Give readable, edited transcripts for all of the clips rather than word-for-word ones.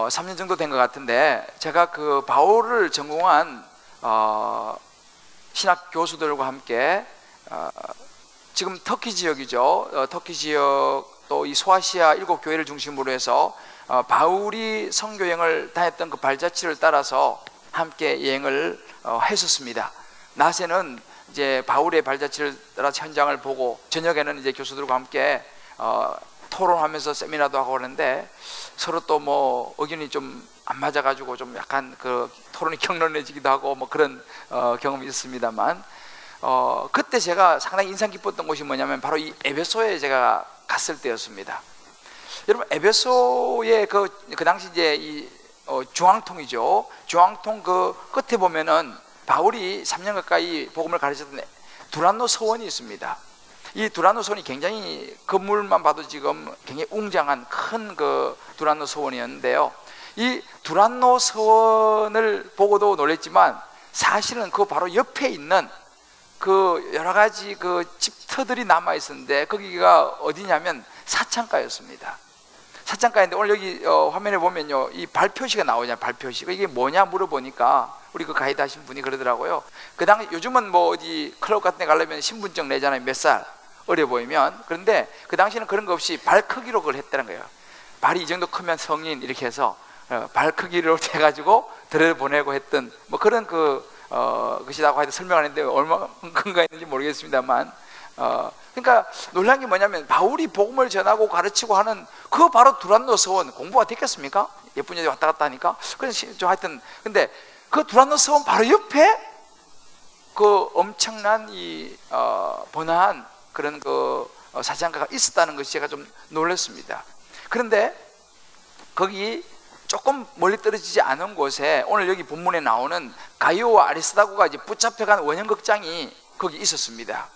3년 정도 된 것 같은데, 제가 그 바울을 전공한 신학 교수들과 함께 지금 터키 지역이죠. 터키 지역 또 이 소아시아 7교회를 중심으로 해서 바울이 선교여행을 다녔던 그 발자취를 따라서 함께 여행을 했었습니다. 낮에는 이제 바울의 발자취를 따라서 현장을 보고, 저녁에는 이제 교수들과 함께 토론하면서 세미나도 하고 그러는데, 서로 또 뭐 의견이 좀 안 맞아가지고 좀 약간 그 토론이 격론해지기도 하고 뭐 그런 경험이 있습니다만, 그때 제가 상당히 인상 깊었던 곳이 뭐냐면 바로 이 에베소에 제가 갔을 때였습니다. 여러분, 에베소의 그 당시 이제 이 중앙통이죠. 중앙통 그 끝에 보면은 바울이 3년 가까이 복음을 가르쳤던 두란노 서원이 있습니다. 이 두란노 서원이 굉장히 건물만 봐도 지금 굉장히 웅장한 큰 그 두란노 서원이었는데요. 이 두란노 서원을 보고도 놀랬지만, 사실은 그 바로 옆에 있는 그 여러 가지 그 집터들이 남아 있었는데, 거기가 어디냐면 사창가였습니다. 사창가인데, 오늘 여기 화면에 보면요, 이 발표시가 나오냐, 발표시. 이게 뭐냐 물어보니까 우리 그 가이드 하신 분이 그러더라고요. 그 당시, 요즘은 뭐 어디 클럽 같은 데 가려면 신분증 내잖아요, 몇 살 어려 보이면. 그런데 그 당시에는 그런 거 없이 발 크기로 그걸 했다는 거예요. 발이 이 정도 크면 성인, 이렇게 해서 발 크기로 해가지고 들여보내고 했던 뭐 그런 것이라고 하여튼 설명을 했는데, 얼마나 근거가 있는지 모르겠습니다만, 그러니까 놀란 게 뭐냐면, 바울이 복음을 전하고 가르치고 하는 그 바로 두란노 서원, 공부가 됐겠습니까? 예쁜 여자 왔다 갔다 하니까. 그래서 하여튼, 근데 그 두란노 서원 바로 옆에 그 엄청난 이 번화한 그런 그 사장가가 있었다는 것이 제가 좀 놀랐습니다. 그런데 거기 조금 멀리 떨어지지 않은 곳에 오늘 여기 본문에 나오는 가이오와 아리스다고가 이제 붙잡혀간 원형극장이 거기 있었습니다.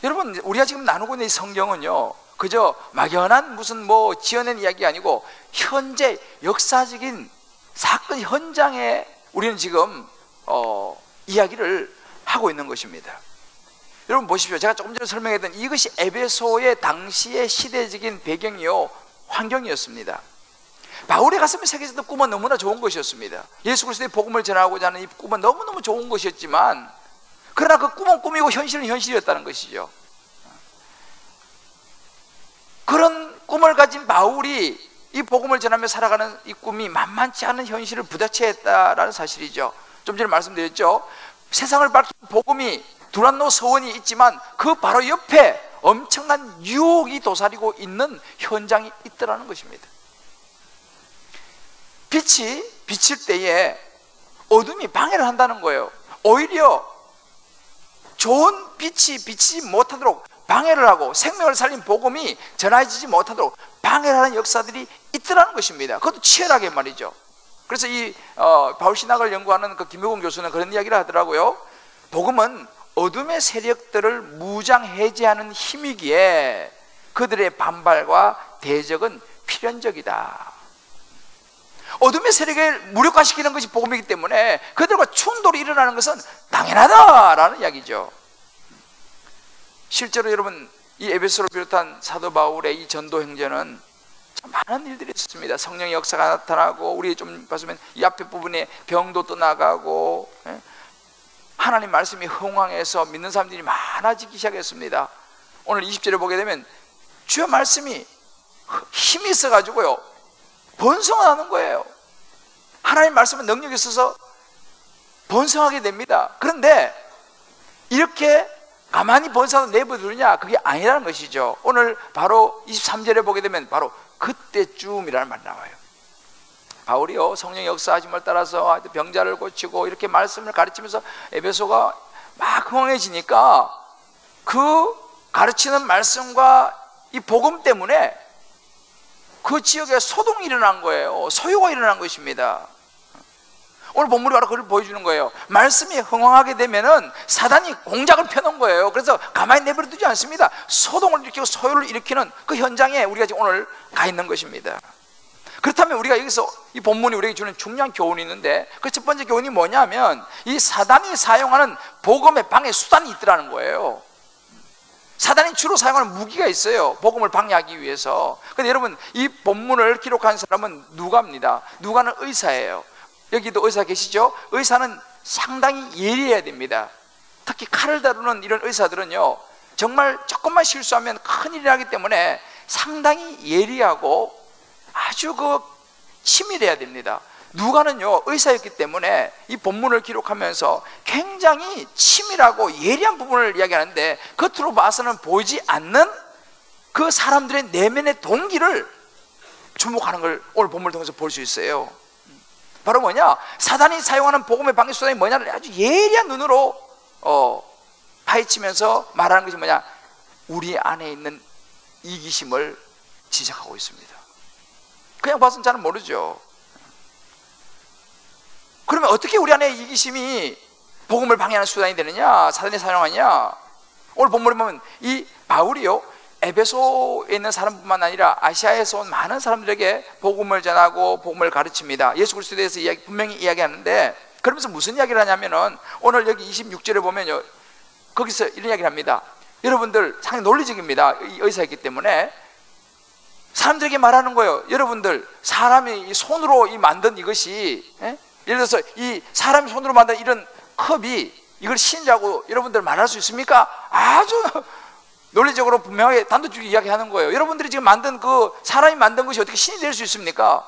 여러분, 우리가 지금 나누고 있는 이 성경은요, 그저 막연한 무슨 뭐 지어낸 이야기가 아니고 현재 역사적인 사건 현장에 우리는 지금 이야기를 하고 있는 것입니다. 여러분 보십시오. 제가 조금 전에 설명했던 이것이 에베소의 당시의 시대적인 배경이요, 환경이었습니다. 바울의 가슴에 새겨졌던 꿈은 너무나 좋은 것이었습니다. 예수 그리스도의 복음을 전하고자 하는 이 꿈은 너무너무 좋은 것이었지만, 그러나 그 꿈은 꿈이고 현실은 현실이었다는 것이죠. 그런 꿈을 가진 바울이 이 복음을 전하며 살아가는 이 꿈이 만만치 않은 현실을 부딪혀야 했다라는 사실이죠. 좀 전에 말씀드렸죠. 세상을 밝힌 복음이 두란노 서원이 있지만 그 바로 옆에 엄청난 유혹이 도사리고 있는 현장이 있더라는 것입니다. 빛이 비칠 때에 어둠이 방해를 한다는 거예요. 오히려 좋은 빛이 비치지 못하도록 방해를 하고, 생명을 살린 복음이 전해지지 못하도록 방해를 하는 역사들이 있더라는 것입니다. 그것도 치열하게 말이죠. 그래서 이 바울신학을 연구하는 그 김효근 교수는 그런 이야기를 하더라고요. 복음은 어둠의 세력들을 무장 해제하는 힘이기에 그들의 반발과 대적은 필연적이다. 어둠의 세력을 무력화시키는 것이 복음이기 때문에 그들과 충돌이 일어나는 것은 당연하다라는 이야기죠. 실제로 여러분, 이 에베소를 비롯한 사도 바울의 이 전도 행전은 참 많은 일들이 있었습니다. 성령의 역사가 나타나고, 우리 좀 봤으면 이 앞에 부분에 병도 떠나가고, 하나님 말씀이 흥황해서 믿는 사람들이 많아지기 시작했습니다. 오늘 20절에 보게 되면 주의 말씀이 힘이 있어가지고요, 번성하는 거예요. 하나님 말씀은 능력이 있어서 번성하게 됩니다. 그런데 이렇게 가만히 번성하고 내버려두느냐, 그게 아니라는 것이죠. 오늘 바로 23절에 보게 되면 바로 그때쯤이라는 말이 나와요. 바울이요, 성령의 역사하심을 따라서 병자를 고치고 이렇게 말씀을 가르치면서 에베소가 막 흥황해지니까 그 가르치는 말씀과 이 복음 때문에 그 지역에 소동이 일어난 거예요. 소요가 일어난 것입니다. 오늘 본문이 바로 그걸 보여주는 거예요. 말씀이 흥황하게 되면은 사단이 공작을 펴놓은 거예요. 그래서 가만히 내버려 두지 않습니다. 소동을 일으키고 소요를 일으키는 그 현장에 우리가 지금 오늘 가 있는 것입니다. 그렇다면 우리가 여기서 이 본문이 우리에게 주는 중요한 교훈이 있는데, 그 첫 번째 교훈이 뭐냐면 이 사단이 사용하는 복음의 방해 수단이 있더라는 거예요. 사단이 주로 사용하는 무기가 있어요. 복음을 방해하기 위해서. 근데 여러분, 이 본문을 기록한 사람은 누가입니다. 누가는 의사예요. 여기도 의사 계시죠? 의사는 상당히 예리해야 됩니다. 특히 칼을 다루는 이런 의사들은요, 정말 조금만 실수하면 큰일이 나기 때문에 상당히 예리하고 아주 치밀해야 됩니다. 누가는요, 의사였기 때문에 이 본문을 기록하면서 굉장히 치밀하고 예리한 부분을 이야기하는데, 겉으로 봐서는 보이지 않는 그 사람들의 내면의 동기를 주목하는 걸 오늘 본문을 통해서 볼 수 있어요. 바로 뭐냐? 사단이 사용하는 복음의 방해 수단이 뭐냐를 아주 예리한 눈으로 파헤치면서 말하는 것이 뭐냐? 우리 안에 있는 이기심을 지적하고 있습니다. 그냥 봐서는 잘 모르죠. 그러면 어떻게 우리 안에 이기심이 복음을 방해하는 수단이 되느냐? 사단이 사용하냐? 오늘 본문에 보면 이 바울이요, 에베소에 있는 사람뿐만 아니라 아시아에서 온 많은 사람들에게 복음을 전하고 복음을 가르칩니다. 예수 그리스도에 대해서 분명히 이야기하는데, 그러면서 무슨 이야기를 하냐면은 오늘 여기 26절에 보면요, 거기서 이런 이야기를 합니다. 여러분들 상당히 논리적입니다. 이 의사이기 때문에 사람들에게 말하는 거예요. 여러분들, 사람이 손으로 만든 이것이, 예를 들어서 이 사람이 손으로 만든 이런 컵이 이걸 신이라고 여러분들 말할 수 있습니까? 아주 논리적으로 분명하게 단도직입 이야기하는 거예요. 여러분들이 지금 만든 사람이 만든 것이 어떻게 신이 될 수 있습니까?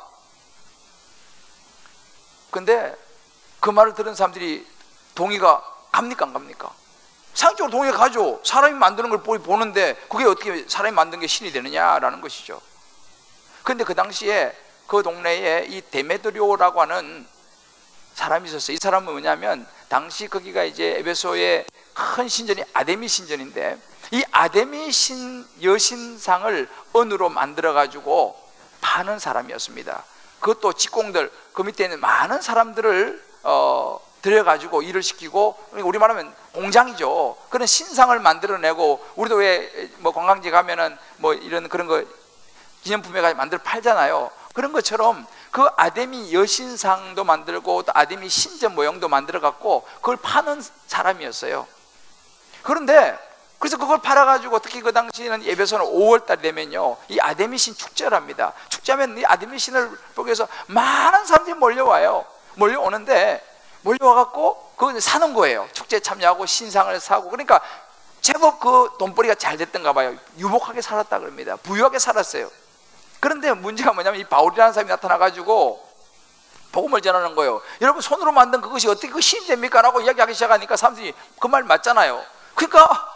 근데 그 말을 들은 사람들이 동의가 갑니까, 안 갑니까? 상식적으로 동의가 가죠. 사람이 만드는 걸 보는데 그게 어떻게 사람이 만든 게 신이 되느냐라는 것이죠. 근데 그 당시에 그 동네에 이 데메드리오라고 하는 사람이 있었어요. 이 사람은 뭐냐면, 당시 거기가 이제 에베소의 큰 신전이 아데미 신전인데, 이 아데미 여신상을 은으로 만들어 가지고 파는 사람이었습니다. 그것도 직공들, 그 밑에 있는 많은 사람들을 들여가지고 일을 시키고, 우리 말하면 공장이죠. 그런 신상을 만들어내고, 우리도 왜 관광지 가면은 이런 그런 거 기념품에 가서 만들어 팔잖아요. 그런 것처럼 그 아데미 여신상도 만들고 또 아데미 신전 모형도 만들어 갖고 그걸 파는 사람이었어요. 그런데 그래서 그걸 팔아가지고, 특히 그 당시에는 에베소는 5월달 되면요, 이 아데미 신 축제를 합니다. 축제하면 이 아데미 신을 보기 위해서 많은 사람들이 몰려와요. 몰려오는데, 몰려와갖고 그거 사는 거예요. 축제에 참여하고 신상을 사고. 그러니까 제법 그 돈벌이가 잘 됐던가 봐요. 유복하게 살았다 그럽니다. 부유하게 살았어요. 그런데 문제가 뭐냐면, 이 바울이라는 사람이 나타나가지고 복음을 전하는 거예요. 여러분, 손으로 만든 그것이 어떻게 그 신이 됩니까? 라고 이야기하기 시작하니까 사람들이 그 말 맞잖아요. 그러니까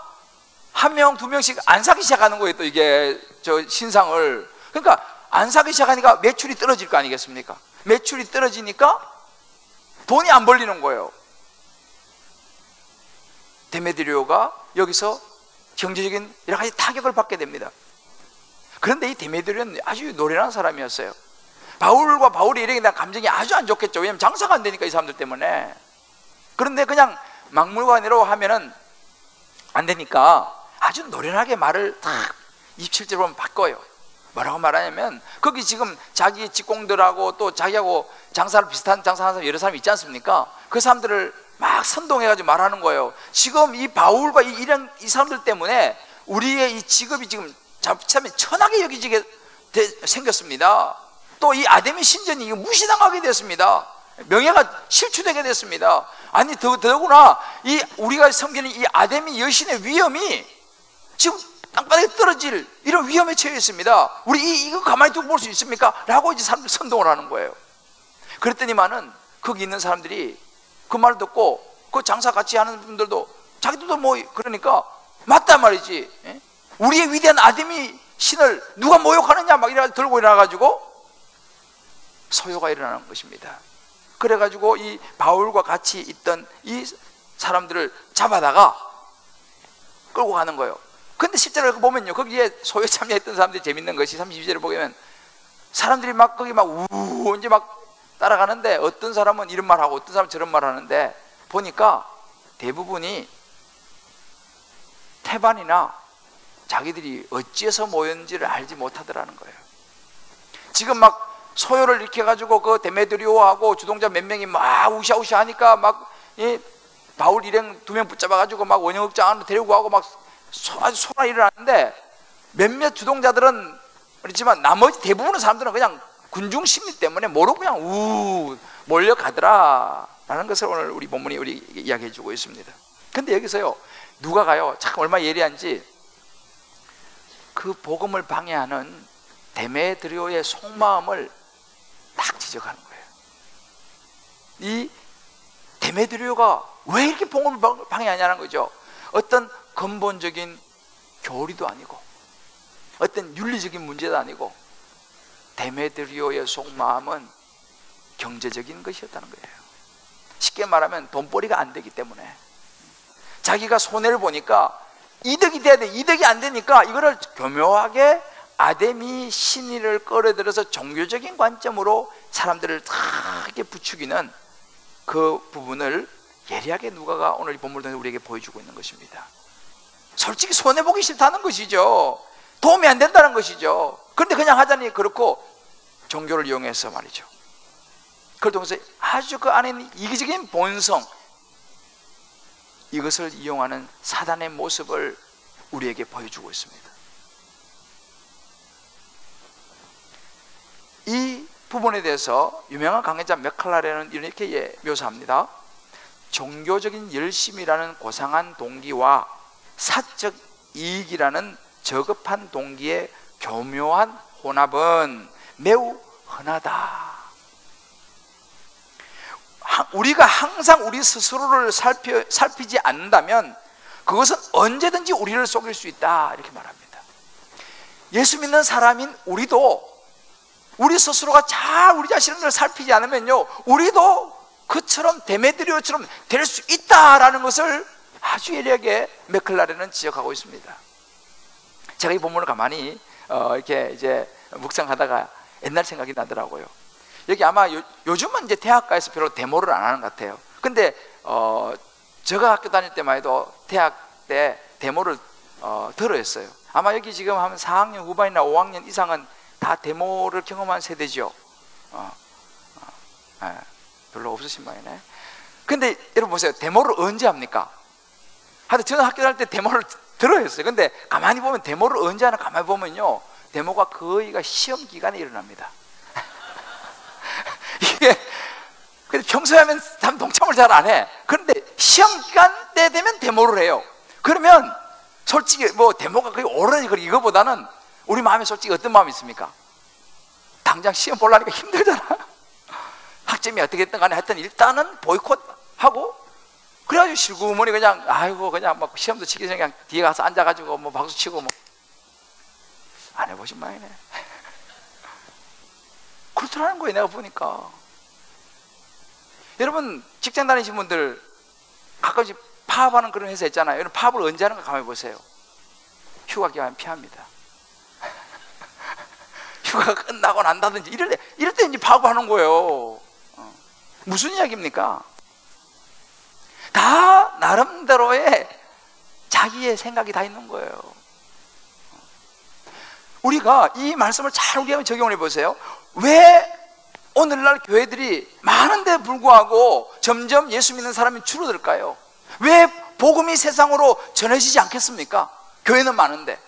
한 명, 두 명씩 안 사기 시작하는 거예요. 또 이게 신상을. 그러니까 안 사기 시작하니까 매출이 떨어질 거 아니겠습니까? 매출이 떨어지니까 돈이 안 벌리는 거예요. 데메드리오가 여기서 경제적인 여러 가지 타격을 받게 됩니다. 그런데 이 데메드리오는 아주 노련한 사람이었어요. 바울과 바울이 일행에 대한 감정이 아주 안 좋겠죠. 왜냐하면 장사가 안 되니까, 이 사람들 때문에. 그런데 그냥 막물관으로 하면은 안 되니까 아주 노련하게 말을 딱 27절로 보면 바꿔요. 뭐라고 말하냐면, 거기 지금 자기 직공들하고 또 자기하고 장사를 비슷한 장사하는 사람 여러 사람이 있지 않습니까? 그 사람들을 막 선동해가지고 말하는 거예요. 지금 이 바울과 이 사람들 때문에 우리의 이 직업이 지금 자칫하면 천하게 여기지게 생겼습니다. 또 이 아데미 신전이 무시당하게 됐습니다. 명예가 실추되게 됐습니다. 아니, 더구나 이 우리가 섬기는 이 아데미 여신의 위엄이 지금 땅바닥에 떨어질 이런 위험에 처해 있습니다. 우리 이거 가만히 두고 볼 수 있습니까? 라고 이제 사람들이 선동을 하는 거예요. 그랬더니만은 거기 있는 사람들이 그 말을 듣고, 그 장사 같이 하는 분들도 자기들도 그러니까 맞단 말이지. 우리의 위대한 아데미 신을 누가 모욕하느냐 막 이래 들고 일어나가지고 소요가 일어나는 것입니다. 그래가지고 이 바울과 같이 있던 이 사람들을 잡아다가 끌고 가는 거예요. 근데 실제로 보면요, 거기에 소요에 참여했던 사람들이 재밌는 것이 32절을 보면 사람들이 막 거기 막 이제 막 따라가는데, 어떤 사람은 이런 말 하고 어떤 사람은 저런 말 하는데, 보니까 대부분이 태반이나 자기들이 어찌해서 모였는지를 알지 못하더라는 거예요. 지금 막 소요를 일으켜가지고 그 데메드리오하고 주동자 몇 명이 막 우샤우샤 하니까 막 바울 일행 2명 붙잡아가지고 막 원형극장 안으로 데리고 가고 막 아주 소란이 일어나는데 몇몇 주동자들은 그렇지만 나머지 대부분의 사람들은 그냥 군중 심리 때문에 모르고 그냥 몰려가더라 라는 것을 오늘 우리 본문이 우리 이야기해 주고 있습니다. 근데 여기서요, 누가가요 참 얼마나 예리한지 그 복음을 방해하는 데메드리오의 속마음을 딱 지적하는 거예요. 이 데메드리오가 왜 이렇게 복음을 방해하냐는 거죠. 어떤 근본적인 교리도 아니고 어떤 윤리적인 문제도 아니고 데메드리오의 속마음은 경제적인 것이었다는 거예요. 쉽게 말하면 돈벌이가 안 되기 때문에 자기가 손해를 보니까 이득이 돼야 돼. 이득이 안 되니까 이거를 교묘하게 아데미 신의를 끌어들여서 종교적인 관점으로 사람들을 다 이렇게 부추기는 그 부분을 예리하게 누가가 오늘 이 본문을 통해서 우리에게 보여주고 있는 것입니다. 솔직히 손해보기 싫다는 것이죠. 도움이 안 된다는 것이죠. 그런데 그냥 하자니 그렇고 종교를 이용해서 말이죠. 그걸 통해서 아주 그 안에 있는 이기적인 본성, 이것을 이용하는 사단의 모습을 우리에게 보여주고 있습니다. 이 부분에 대해서 유명한 강해자 맥칼라렌은 이렇게 묘사합니다. 종교적인 열심이라는 고상한 동기와 사적 이익이라는 저급한 동기의 교묘한 혼합은 매우 흔하다. 우리가 항상 우리 스스로를 살피지 않는다면 그것은 언제든지 우리를 속일 수 있다, 이렇게 말합니다. 예수 믿는 사람인 우리도 우리 스스로가 잘 우리 자신을 살피지 않으면요, 우리도 그처럼 데메드리오처럼 될 수 있다라는 것을 아주 예리하게 맥클라렌은 지적하고 있습니다. 제가 이 본문을 가만히 이렇게 이제 묵상하다가 옛날 생각이 나더라고요. 여기 아마 요즘은 이제 대학가에서 별로 데모를 안 하는 것 같아요. 근데 제가 학교 다닐 때만 해도 대학 때 데모를 들어 했어요. 아마 여기 지금 한 4학년 후반이나 5학년 이상은 다 데모를 경험한 세대죠. 별로 없으신 모양이네. 근데 여러분 보세요. 데모를 언제 합니까? 하여튼 저는 학교 다닐 때 데모를 들어 했어요. 근데 가만히 보면 데모를 언제 하나 가만히 보면요, 데모가 거의가 시험 기간에 일어납니다. 이게 근데 평소에 하면 동참을 잘 안 해. 그런데 시험 기간 때 되면 데모를 해요. 그러면 솔직히 뭐 데모가 거의 오르니 이거보다는 우리 마음에 솔직히 어떤 마음이 있습니까? 당장 시험 보려니까 힘들잖아. 학점이 어떻게 됐든 간에 하여튼 일단은 보이콧하고 그래가지고 실구머니 그냥 아이고 그냥 막 시험도 치기 전에 그냥 뒤에 가서 앉아가지고 뭐 박수 치고 뭐 안 해보신 모양이네. 그렇더라는 거예요. 내가 보니까. 여러분 직장 다니신 분들 가끔씩 파업하는 그런 회사 있잖아요. 여러분 파업을 언제 하는가 가만히 보세요. 휴가 기간 피합니다. 휴가가 끝나고 난다든지 이럴 때 이제 파업을 하는 거예요. 무슨 이야기입니까? 다 나름대로의 자기의 생각이 다 있는 거예요. 우리가 이 말씀을 잘 우리가 적용을 해보세요. 왜 오늘날 교회들이 많은데 불구하고 점점 예수 믿는 사람이 줄어들까요? 왜 복음이 세상으로 전해지지 않겠습니까? 교회는 많은데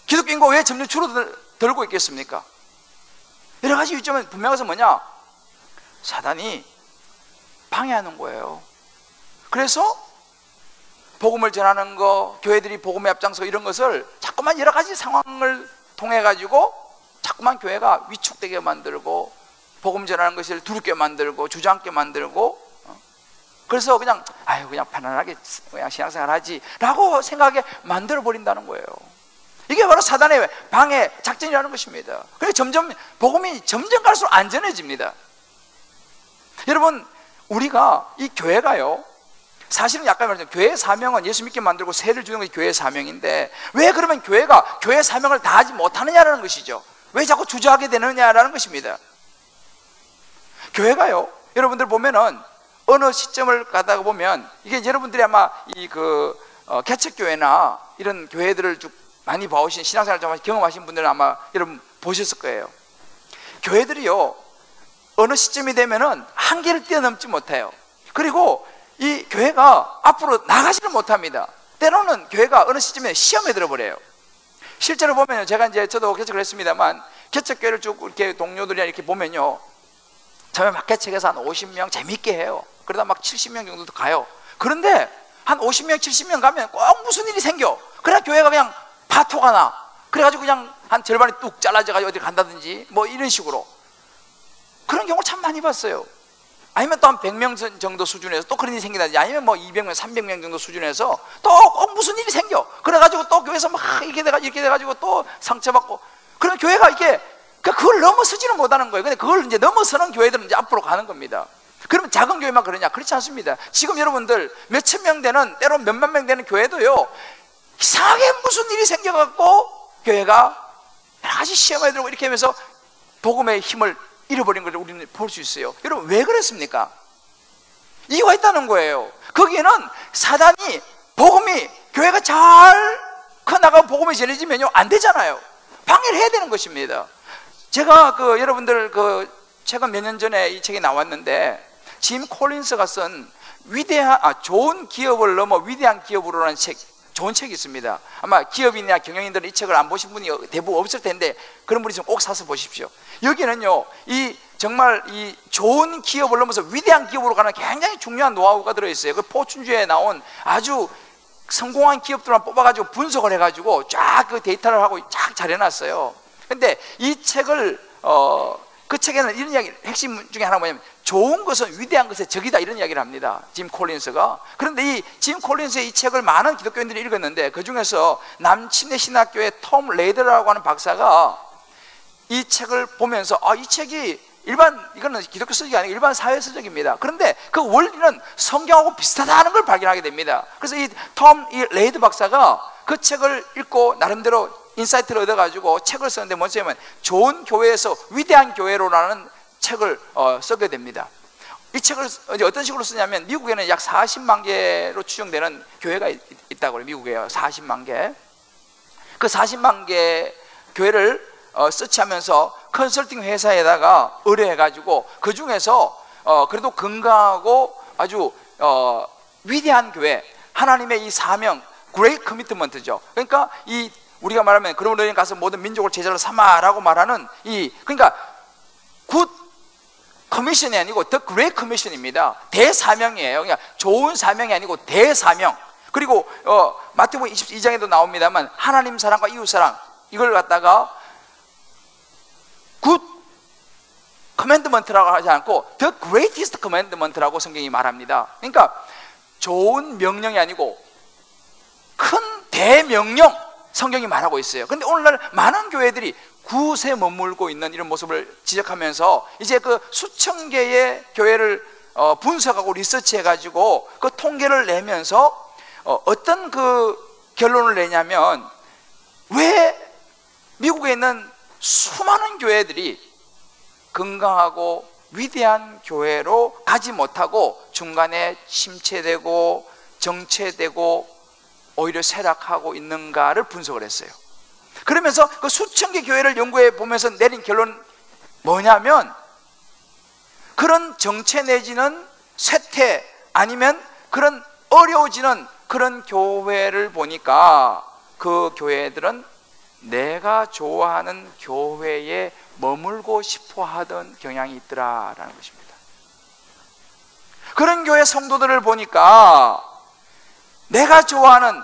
기독교 인구가 왜 점점 줄어들고 있겠습니까? 여러 가지 요점은 분명해서 뭐냐? 사단이 방해하는 거예요. 그래서 복음을 전하는 거, 교회들이 복음에 앞장서 이런 것을 자꾸만 여러 가지 상황을 통해 가지고 자꾸만 교회가 위축되게 만들고 복음 전하는 것을 두렵게 만들고 주저앉게 만들고 그래서 그냥 아유 그냥 편안하게 그냥 신앙생활 하지라고 생각하게 만들어 버린다는 거예요. 이게 바로 사단의 방해 작전이라는 것입니다. 그래서 점점 복음이 점점 갈수록 안전해집니다. 여러분 우리가 이 교회가요 사실은 약간 말하자면 교회의 사명은 예수 믿게 만들고 세를 주는 것이 교회의 사명인데 왜 그러면 교회가 교회의 사명을 다하지 못하느냐라는 것이죠. 왜 자꾸 주저하게 되느냐라는 것입니다. 교회가요 여러분들 보면은 어느 시점을 가다가 보면 이게 여러분들이 아마 이 개척교회나 이런 교회들을 쭉 많이 봐오신 신앙생활 좀 경험하신 분들은 아마 여러분 보셨을 거예요. 교회들이요 어느 시점이 되면은 한계를 뛰어넘지 못해요. 그리고 이 교회가 앞으로 나가지를 못합니다. 때로는 교회가 어느 시점에 시험에 들어버려요. 실제로 보면요, 제가 이제 저도 개척을 했습니다만, 개척교회를 쭉 이렇게 동료들이랑 이렇게 보면요, 처음에 막 개척해서 한 50명 재밌게 해요. 그러다 막 70명 정도도 가요. 그런데 한 50명, 70명 가면 꼭 무슨 일이 생겨. 그래 교회가 그냥 파토가 나. 그래가지고 그냥 한 절반이 뚝 잘라져가지고 어디 간다든지 뭐 이런 식으로. 그런 경우를 참 많이 봤어요. 아니면 또 한 100명 정도 수준에서 또 그런 일이 생기다든지, 아니면 뭐 200명, 300명 정도 수준에서 또 꼭 무슨 일이 생겨. 그래가지고 또 교회에서 막 이렇게 돼가지고 또 상처받고. 그러면 교회가 이게 그걸 넘어서지는 못하는 거예요. 근데 그걸 이제 넘어서는 교회들은 이제 앞으로 가는 겁니다. 그러면 작은 교회만 그러냐? 그렇지 않습니다. 지금 여러분들 몇천 명 되는, 때로 몇만 명 되는 교회도요, 이상하게 무슨 일이 생겨갖고 교회가 여러 가지 시험에 들고 이렇게 하면서 복음의 힘을 잃어버린 것을 우리는 볼 수 있어요. 여러분 왜 그랬습니까? 이유가 있다는 거예요. 거기에는 사단이, 복음이, 교회가 잘 커나가고 복음이 전해지면요 안 되잖아요. 방해를 해야 되는 것입니다. 제가 여러분들 최근 몇 년 전에 이 책이 나왔는데, 짐 콜린스가 쓴 좋은 기업을 넘어 위대한 기업으로라는 책, 좋은 책이 있습니다. 아마 기업인이나 경영인들은 이 책을 안 보신 분이 대부분 없을 텐데, 그런 분이 있으면 꼭 사서 보십시오. 여기는요, 정말 이 좋은 기업을 넘어서 위대한 기업으로 가는 굉장히 중요한 노하우가 들어있어요. 그 포춘주에 나온 아주 성공한 기업들만 뽑아가지고 분석을 해가지고 쫙 그 데이터를 하고 쫙 잘 해놨어요. 근데 이 책을, 그 책에는 이런 이야기, 핵심 중에 하나가 뭐냐면, 좋은 것은 위대한 것의 적이다, 이런 이야기를 합니다, 짐 콜린스가. 그런데 이 짐 콜린스의 이 책을 많은 기독교인들이 읽었는데, 그 중에서 남침내 신학교의 톰 레이더라고 하는 박사가 이 책을 보면서, 이 책이 이거는 기독교 서적이 아니고 일반 사회 서적입니다. 그런데 그 원리는 성경하고 비슷하다는 걸 발견하게 됩니다. 그래서 이 레이더 박사가 그 책을 읽고 나름대로 인사이트를 얻어가지고 책을 썼는데, 뭐냐면 좋은 교회에서 위대한 교회로라는 책을 쓰게 됩니다. 이 책을 어떤 식으로 쓰냐면, 미국에는 약 40만 개로 추정되는 교회가 있다고 해요. 미국에요. 40만 개. 그 40만 개 교회를 서치하면서 컨설팅 회사에다가 의뢰해가지고, 그 중에서 그래도 건강하고 아주 위대한 교회, 하나님의 이 사명, Great Commitment죠. 그러니까 우리가 말하면 그러면 너희는 가서 모든 민족을 제자로 삼아라고 말하는 그러니까 굿 커미션이 아니고 더 그레이트 커미션입니다. 대사명이에요. 그러니까 좋은 사명이 아니고 대사명. 그리고 마태복음 22장에도 나옵니다만, 하나님 사랑과 이웃 사랑, 이걸 갖다가 굿 커맨드먼트라고 하지 않고 더 그레이티스트 커맨드먼트라고 성경이 말합니다. 그러니까 좋은 명령이 아니고 큰 대명령, 성경이 말하고 있어요. 그런데 오늘날 많은 교회들이 굿에 머물고 있는 이런 모습을 지적하면서, 이제 그 수천 개의 교회를 분석하고 리서치해가지고 그 통계를 내면서 어떤 그 결론을 내냐면, 왜 미국에 있는 수많은 교회들이 건강하고 위대한 교회로 가지 못하고 중간에 침체되고 정체되고 오히려 쇠락하고 있는가를 분석을 했어요. 그러면서 그 수천 개 교회를 연구해 보면서 내린 결론은 뭐냐면, 그런 정체 내지는 쇠퇴, 아니면 그런 어려워지는 그런 교회를 보니까 그 교회들은 내가 좋아하는 교회에 머물고 싶어 하던 경향이 있더라라는 것입니다. 그런 교회 성도들을 보니까 내가 좋아하는,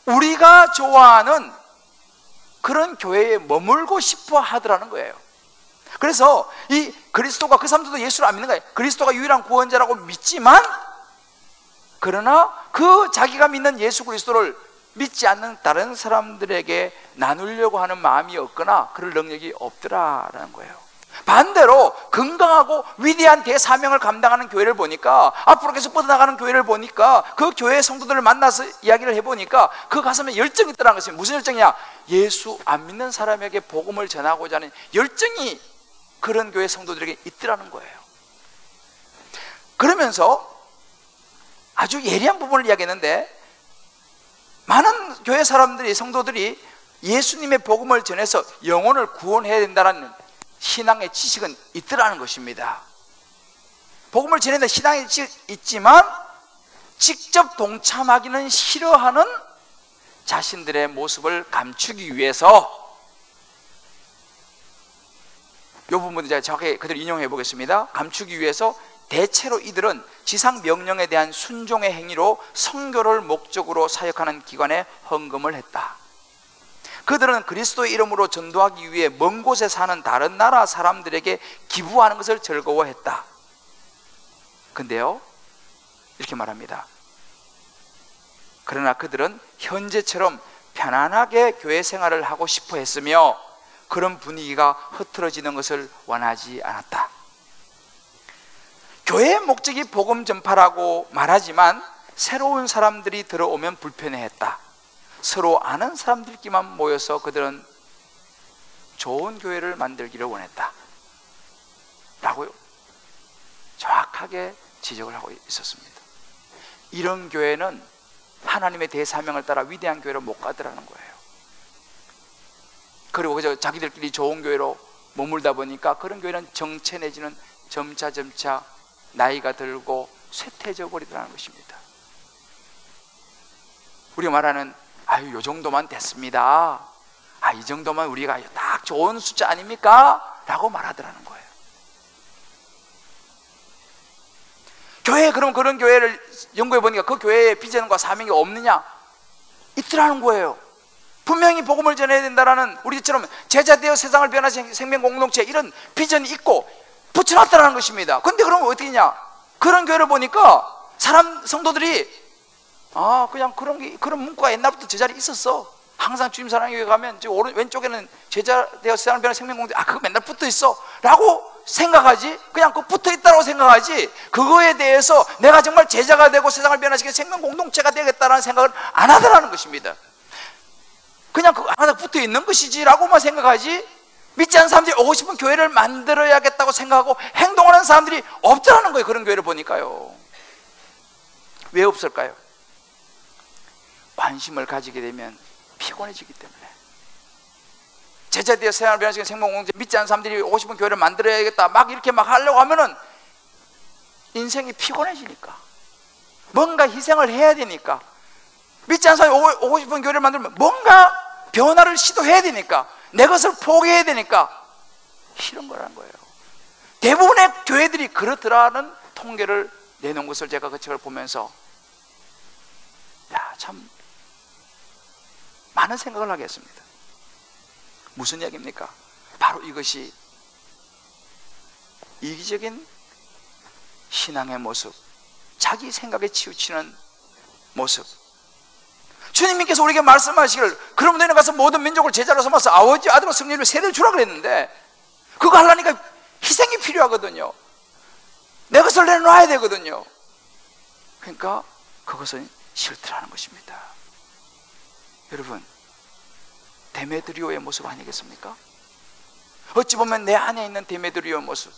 우리가 좋아하는 그런 교회에 머물고 싶어 하더라는 거예요. 그래서 이 그리스도가, 그 사람들도 예수를 안 믿는 거예요. 그리스도가 유일한 구원자라고 믿지만, 그러나 그 자기가 믿는 예수 그리스도를 믿지 않는 다른 사람들에게 나누려고 하는 마음이 없거나 그럴 능력이 없더라라는 거예요. 반대로 건강하고 위대한 대사명을 감당하는 교회를 보니까, 앞으로 계속 뻗어나가는 교회를 보니까, 그 교회의 성도들을 만나서 이야기를 해보니까 그 가슴에 열정이 있더라는 것입니다. 무슨 열정이냐? 예수 안 믿는 사람에게 복음을 전하고자 하는 열정이 그런 교회 성도들에게 있더라는 거예요. 그러면서 아주 예리한 부분을 이야기했는데, 많은 교회 사람들이, 성도들이 예수님의 복음을 전해서 영혼을 구원해야 된다는 신앙의 지식은 있더라는 것입니다. 복음을 전해야 신앙의 지식이 있지만 직접 동참하기는 싫어하는 자신들의 모습을 감추기 위해서, 이 부분도 제가 정확하게 그대로 인용해 보겠습니다. 감추기 위해서 대체로 이들은 지상 명령에 대한 순종의 행위로 선교를 목적으로 사역하는 기관에 헌금을 했다. 그들은 그리스도의 이름으로 전도하기 위해 먼 곳에 사는 다른 나라 사람들에게 기부하는 것을 즐거워했다. 근데요, 이렇게 말합니다. 그러나 그들은 현재처럼 편안하게 교회 생활을 하고 싶어 했으며 그런 분위기가 흐트러지는 것을 원하지 않았다. 교회의 목적이 복음 전파라고 말하지만 새로운 사람들이 들어오면 불편해했다. 서로 아는 사람들끼리만 모여서 그들은 좋은 교회를 만들기를 원했다 라고 정확하게 지적을 하고 있었습니다. 이런 교회는 하나님의 대사명을 따라 위대한 교회로 못 가더라는 거예요. 그리고 그저 자기들끼리 좋은 교회로 머물다 보니까 그런 교회는 정체 내지는 점차 나이가 들고 쇠퇴져 버리더라는 것입니다. 우리가 말하는 아유 요 정도만 됐습니다, 이 정도만 우리가 딱 좋은 숫자 아닙니까? 라고 말하더라는 거예요. 교회, 그럼 그런 교회를 연구해 보니까 그 교회의 비전과 사명이 없느냐? 있더라는 거예요. 분명히 복음을 전해야 된다라는, 우리처럼 제자되어 세상을 변화시키는 생명 공동체 이런 비전이 있고 붙여놨다는 것입니다. 근데 그러면 어떻게 했냐? 그런 교회를 보니까 성도들이 그냥 그런 문구가 옛날부터 제자리에 있었어. 항상 주님 사랑의 교회 가면 왼쪽에는 제자되어 세상을 변화시키는 생명 공동체, 그거 맨날 붙어 있어 라고 생각하지, 그냥 그거 붙어 있다고 생각하지, 그거에 대해서 내가 정말 제자가 되고 세상을 변화시키는 생명 공동체가 되겠다라는 생각을 안 하더라는 것입니다. 그냥 그거 하나 붙어 있는 것이지 라고만 생각하지, 믿지 않는 사람들이 오고 싶은 교회를 만들어야겠다고 생각하고 행동하는 사람들이 없더라는 거예요. 그런 교회를 보니까요. 왜 없을까요? 관심을 가지게 되면 피곤해지기 때문에. 제자되어 세상을 변화시키는 생명 공동체, 믿지 않는 사람들이 오고 싶은 교회를 만들어야겠다 막 이렇게 막 하려고 하면은 인생이 피곤해지니까, 뭔가 희생을 해야 되니까, 믿지 않는 사람이 오고 싶은 교회를 만들면 뭔가 변화를 시도해야 되니까, 내 것을 포기해야 되니까 싫은 거라는 거예요. 대부분의 교회들이 그렇더라는 통계를 내놓은 것을 제가 그 책을 보면서 참 많은 생각을 하게 했습니다. 무슨 이야기입니까? 바로 이것이 이기적인 신앙의 모습, 자기 생각에 치우치는 모습. 주님께서 우리에게 말씀하시기를 그럼 너희는 가서 모든 민족을 제자로 삼아서 아버지 아들과 성령으로 세례를 주라 그랬는데, 그거 하려니까 희생이 필요하거든요. 내 것을 내놔야 되거든요. 그러니까 그것은 싫더라는 것입니다. 여러분, 데메드리오의 모습 아니겠습니까? 어찌 보면 내 안에 있는 데메드리오의 모습,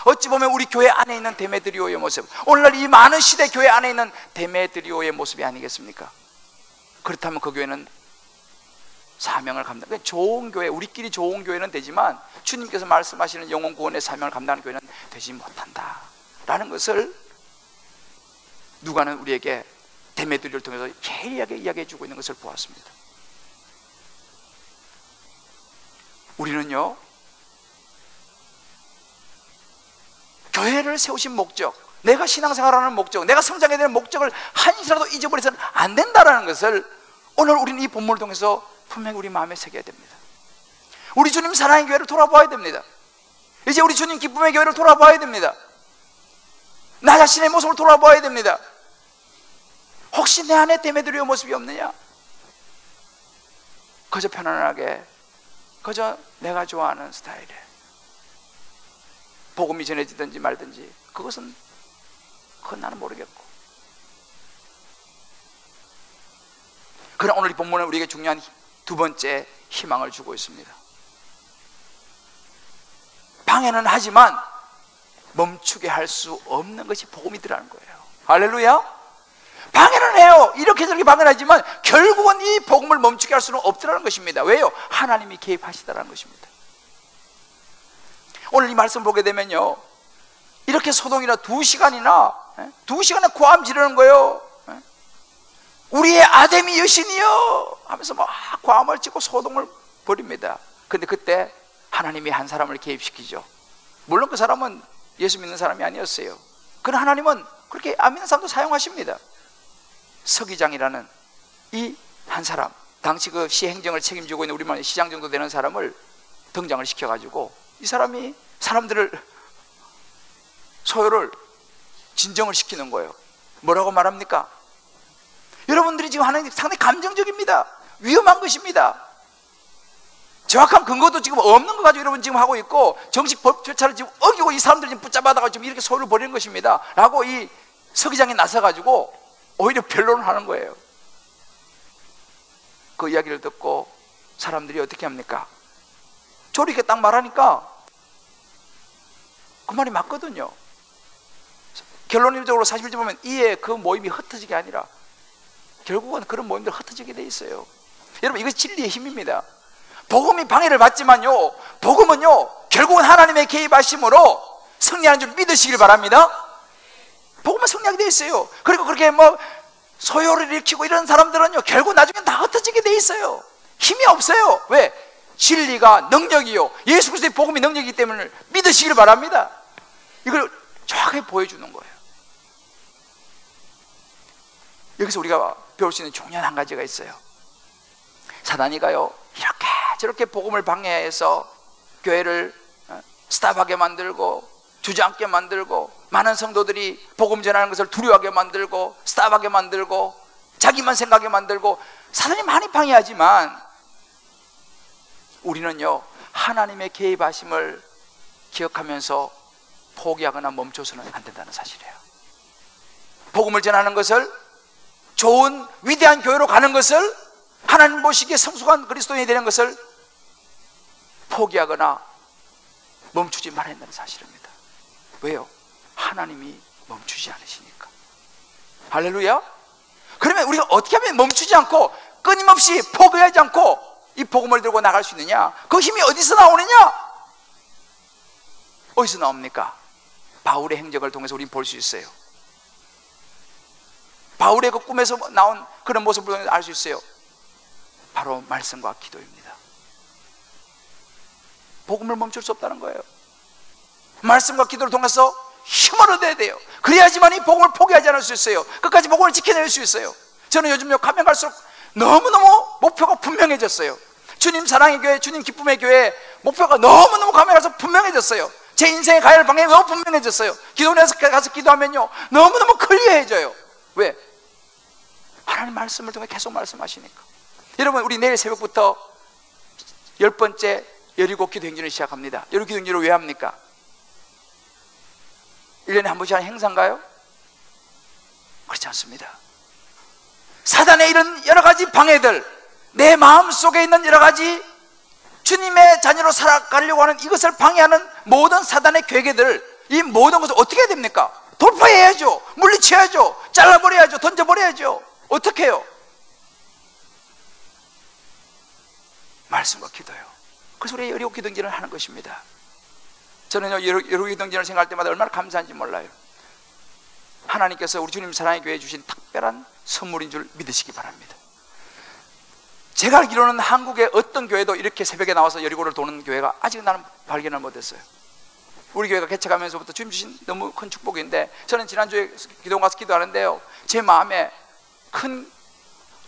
어찌 보면 우리 교회 안에 있는 데메드리오의 모습, 오늘날 이 많은 시대 교회 안에 있는 데메드리오의 모습이 아니겠습니까? 그렇다면 그 교회는 사명을 감당, 좋은 교회, 우리끼리 좋은 교회는 되지만 주님께서 말씀하시는 영혼 구원의 사명을 감당하는 교회는 되지 못한다 라는 것을 누가는 우리에게 데메드리오를 통해서 예리하게 이야기해 주고 있는 것을 보았습니다. 우리는요, 교회를 세우신 목적, 내가 신앙생활하는 목적, 내가 성장해야 되는 목적을 한시라도 잊어버려서는 안 된다는 것을 오늘 우리는 이 본문을 통해서 분명히 우리 마음에 새겨야 됩니다. 우리 주님 사랑의 교회를 돌아봐야 됩니다. 이제 우리 주님 기쁨의 교회를 돌아봐야 됩니다. 나 자신의 모습을 돌아봐야 됩니다. 혹시 내 안에 데메드리오 모습이 없느냐? 그저 편안하게, 그저 내가 좋아하는 스타일에 복음이 전해지든지 말든지 그건 나는 모르겠고. 그러나 오늘 이 본문은 우리에게 중요한 두 번째 희망을 주고 있습니다. 방해는 하지만 멈추게 할 수 없는 것이 복음이더라는 거예요. 할렐루야. 방해는 해요. 이렇게 저렇게 방해는 하지만 결국은 이 복음을 멈추게 할 수는 없더라는 것입니다. 왜요? 하나님이 개입하시다라는 것입니다. 오늘 이 말씀 보게 되면요, 이렇게 소동이나 2시간이나 고함 지르는 거예요. 우리의 아데미 여신이요, 하면서 막 과음을 찍고 소동을 벌입니다. 근데 그때 하나님이 한 사람을 개입시키죠. 물론 그 사람은 예수 믿는 사람이 아니었어요. 그러나 하나님은 그렇게 안 믿는 사람도 사용하십니다. 서기장이라는 이 한 사람, 당시 그 시행정을 책임지고 있는 우리말 시장 정도 되는 사람을 등장을 시켜가지고 이 사람이 사람들을 소요를 진정을 시키는 거예요. 뭐라고 말합니까? 여러분들이 지금 하는 게 상당히 감정적입니다. 위험한 것입니다. 정확한 근거도 지금 없는 거 가지고 여러분 지금 하고 있고 정식 법 절차를 지금 어기고 이 사람들 지금 붙잡아다가 지금 이렇게 소요를 벌이는 것입니다 라고 이 서기장이 나서가지고 오히려 변론을 하는 거예요. 그 이야기를 듣고 사람들이 어떻게 합니까? 저렇게 딱 말하니까 그 말이 맞거든요. 결론적으로 41절 보면 이에 그 모임이 흩어지게 아니라 결국은 그런 모임들 흩어지게 돼 있어요. 여러분 이것이 진리의 힘입니다. 복음이 방해를 받지만요, 복음은요 결국은 하나님의 개입하심으로 승리하는 줄 믿으시길 바랍니다. 복음은 승리하게 돼 있어요. 그리고 그렇게 뭐 소요를 일으키고 이런 사람들은요 결국 나중에 다 흩어지게 돼 있어요. 힘이 없어요. 왜? 진리가 능력이요, 예수 그리스도의 복음이 능력이기 때문에 믿으시길 바랍니다. 이걸 정확하게 보여주는 거예요. 여기서 우리가 배울 수 있는 중요한 한 가지가 있어요. 사단이가요 이렇게 저렇게 복음을 방해해서 교회를 스탑하게 만들고 주저앉게 만들고 많은 성도들이 복음 전하는 것을 두려워하게 만들고 스탑하게 만들고 자기만 생각하게 만들고 사단이 많이 방해하지만 우리는요 하나님의 개입하심을 기억하면서 포기하거나 멈춰서는 안 된다는 사실이에요. 복음을 전하는 것을, 좋은 위대한 교회로 가는 것을, 하나님 보시기에 성숙한 그리스도인이 되는 것을 포기하거나 멈추지 말아야 한다는 사실입니다. 왜요? 하나님이 멈추지 않으시니까. 할렐루야. 그러면 우리가 어떻게 하면 멈추지 않고 끊임없이 포기하지 않고 이 복음을 들고 나갈 수 있느냐? 그 힘이 어디서 나오느냐? 어디서 나옵니까? 바울의 행적을 통해서 우리는 볼 수 있어요. 바울의 그 꿈에서 나온 그런 모습을 통해서 알 수 있어요. 바로 말씀과 기도입니다. 복음을 멈출 수 없다는 거예요. 말씀과 기도를 통해서 힘을 얻어야 돼요. 그래야지만 이 복음을 포기하지 않을 수 있어요. 끝까지 복음을 지켜낼 수 있어요. 저는 요즘 가면 갈수록 너무너무 목표가 분명해졌어요. 주님 사랑의 교회, 주님 기쁨의 교회 목표가 너무너무 가면 갈수록 분명해졌어요. 제 인생에 가야 할 방향이 너무 분명해졌어요. 기도원에서 가서 기도하면요 너무너무 클리어해져요. 왜? 하나님 말씀을 통해 계속 말씀하시니까. 여러분 우리 내일 새벽부터 10번째 여리고 기도 행진을 시작합니다. 여리고 기도 행진을 왜 합니까? 1년에 한 번씩 하는 행사인가요? 그렇지 않습니다. 사단의 이런 여러 가지 방해들, 내 마음속에 있는 여러 가지 주님의 자녀로 살아가려고 하는 이것을 방해하는 모든 사단의 괴계들, 이 모든 것을 어떻게 해야 됩니까? 돌파해야죠. 물리쳐야죠. 잘라버려야죠. 던져버려야죠. 어떻게 해요? 말씀과 기도요. 그래서 우리 여리고 기도 행진을 하는 것입니다. 저는요 여리고 기도 행진을 생각할 때마다 얼마나 감사한지 몰라요. 하나님께서 우리 주님 사랑의 교회에 주신 특별한 선물인 줄 믿으시기 바랍니다. 제가 알기로는 한국의 어떤 교회도 이렇게 새벽에 나와서 여리고를 도는 교회가 아직 나는 발견을 못했어요. 우리 교회가 개척하면서부터 주님 주신 너무 큰 축복인데, 저는 지난주에 기도원 가서 기도하는데요 제 마음에 큰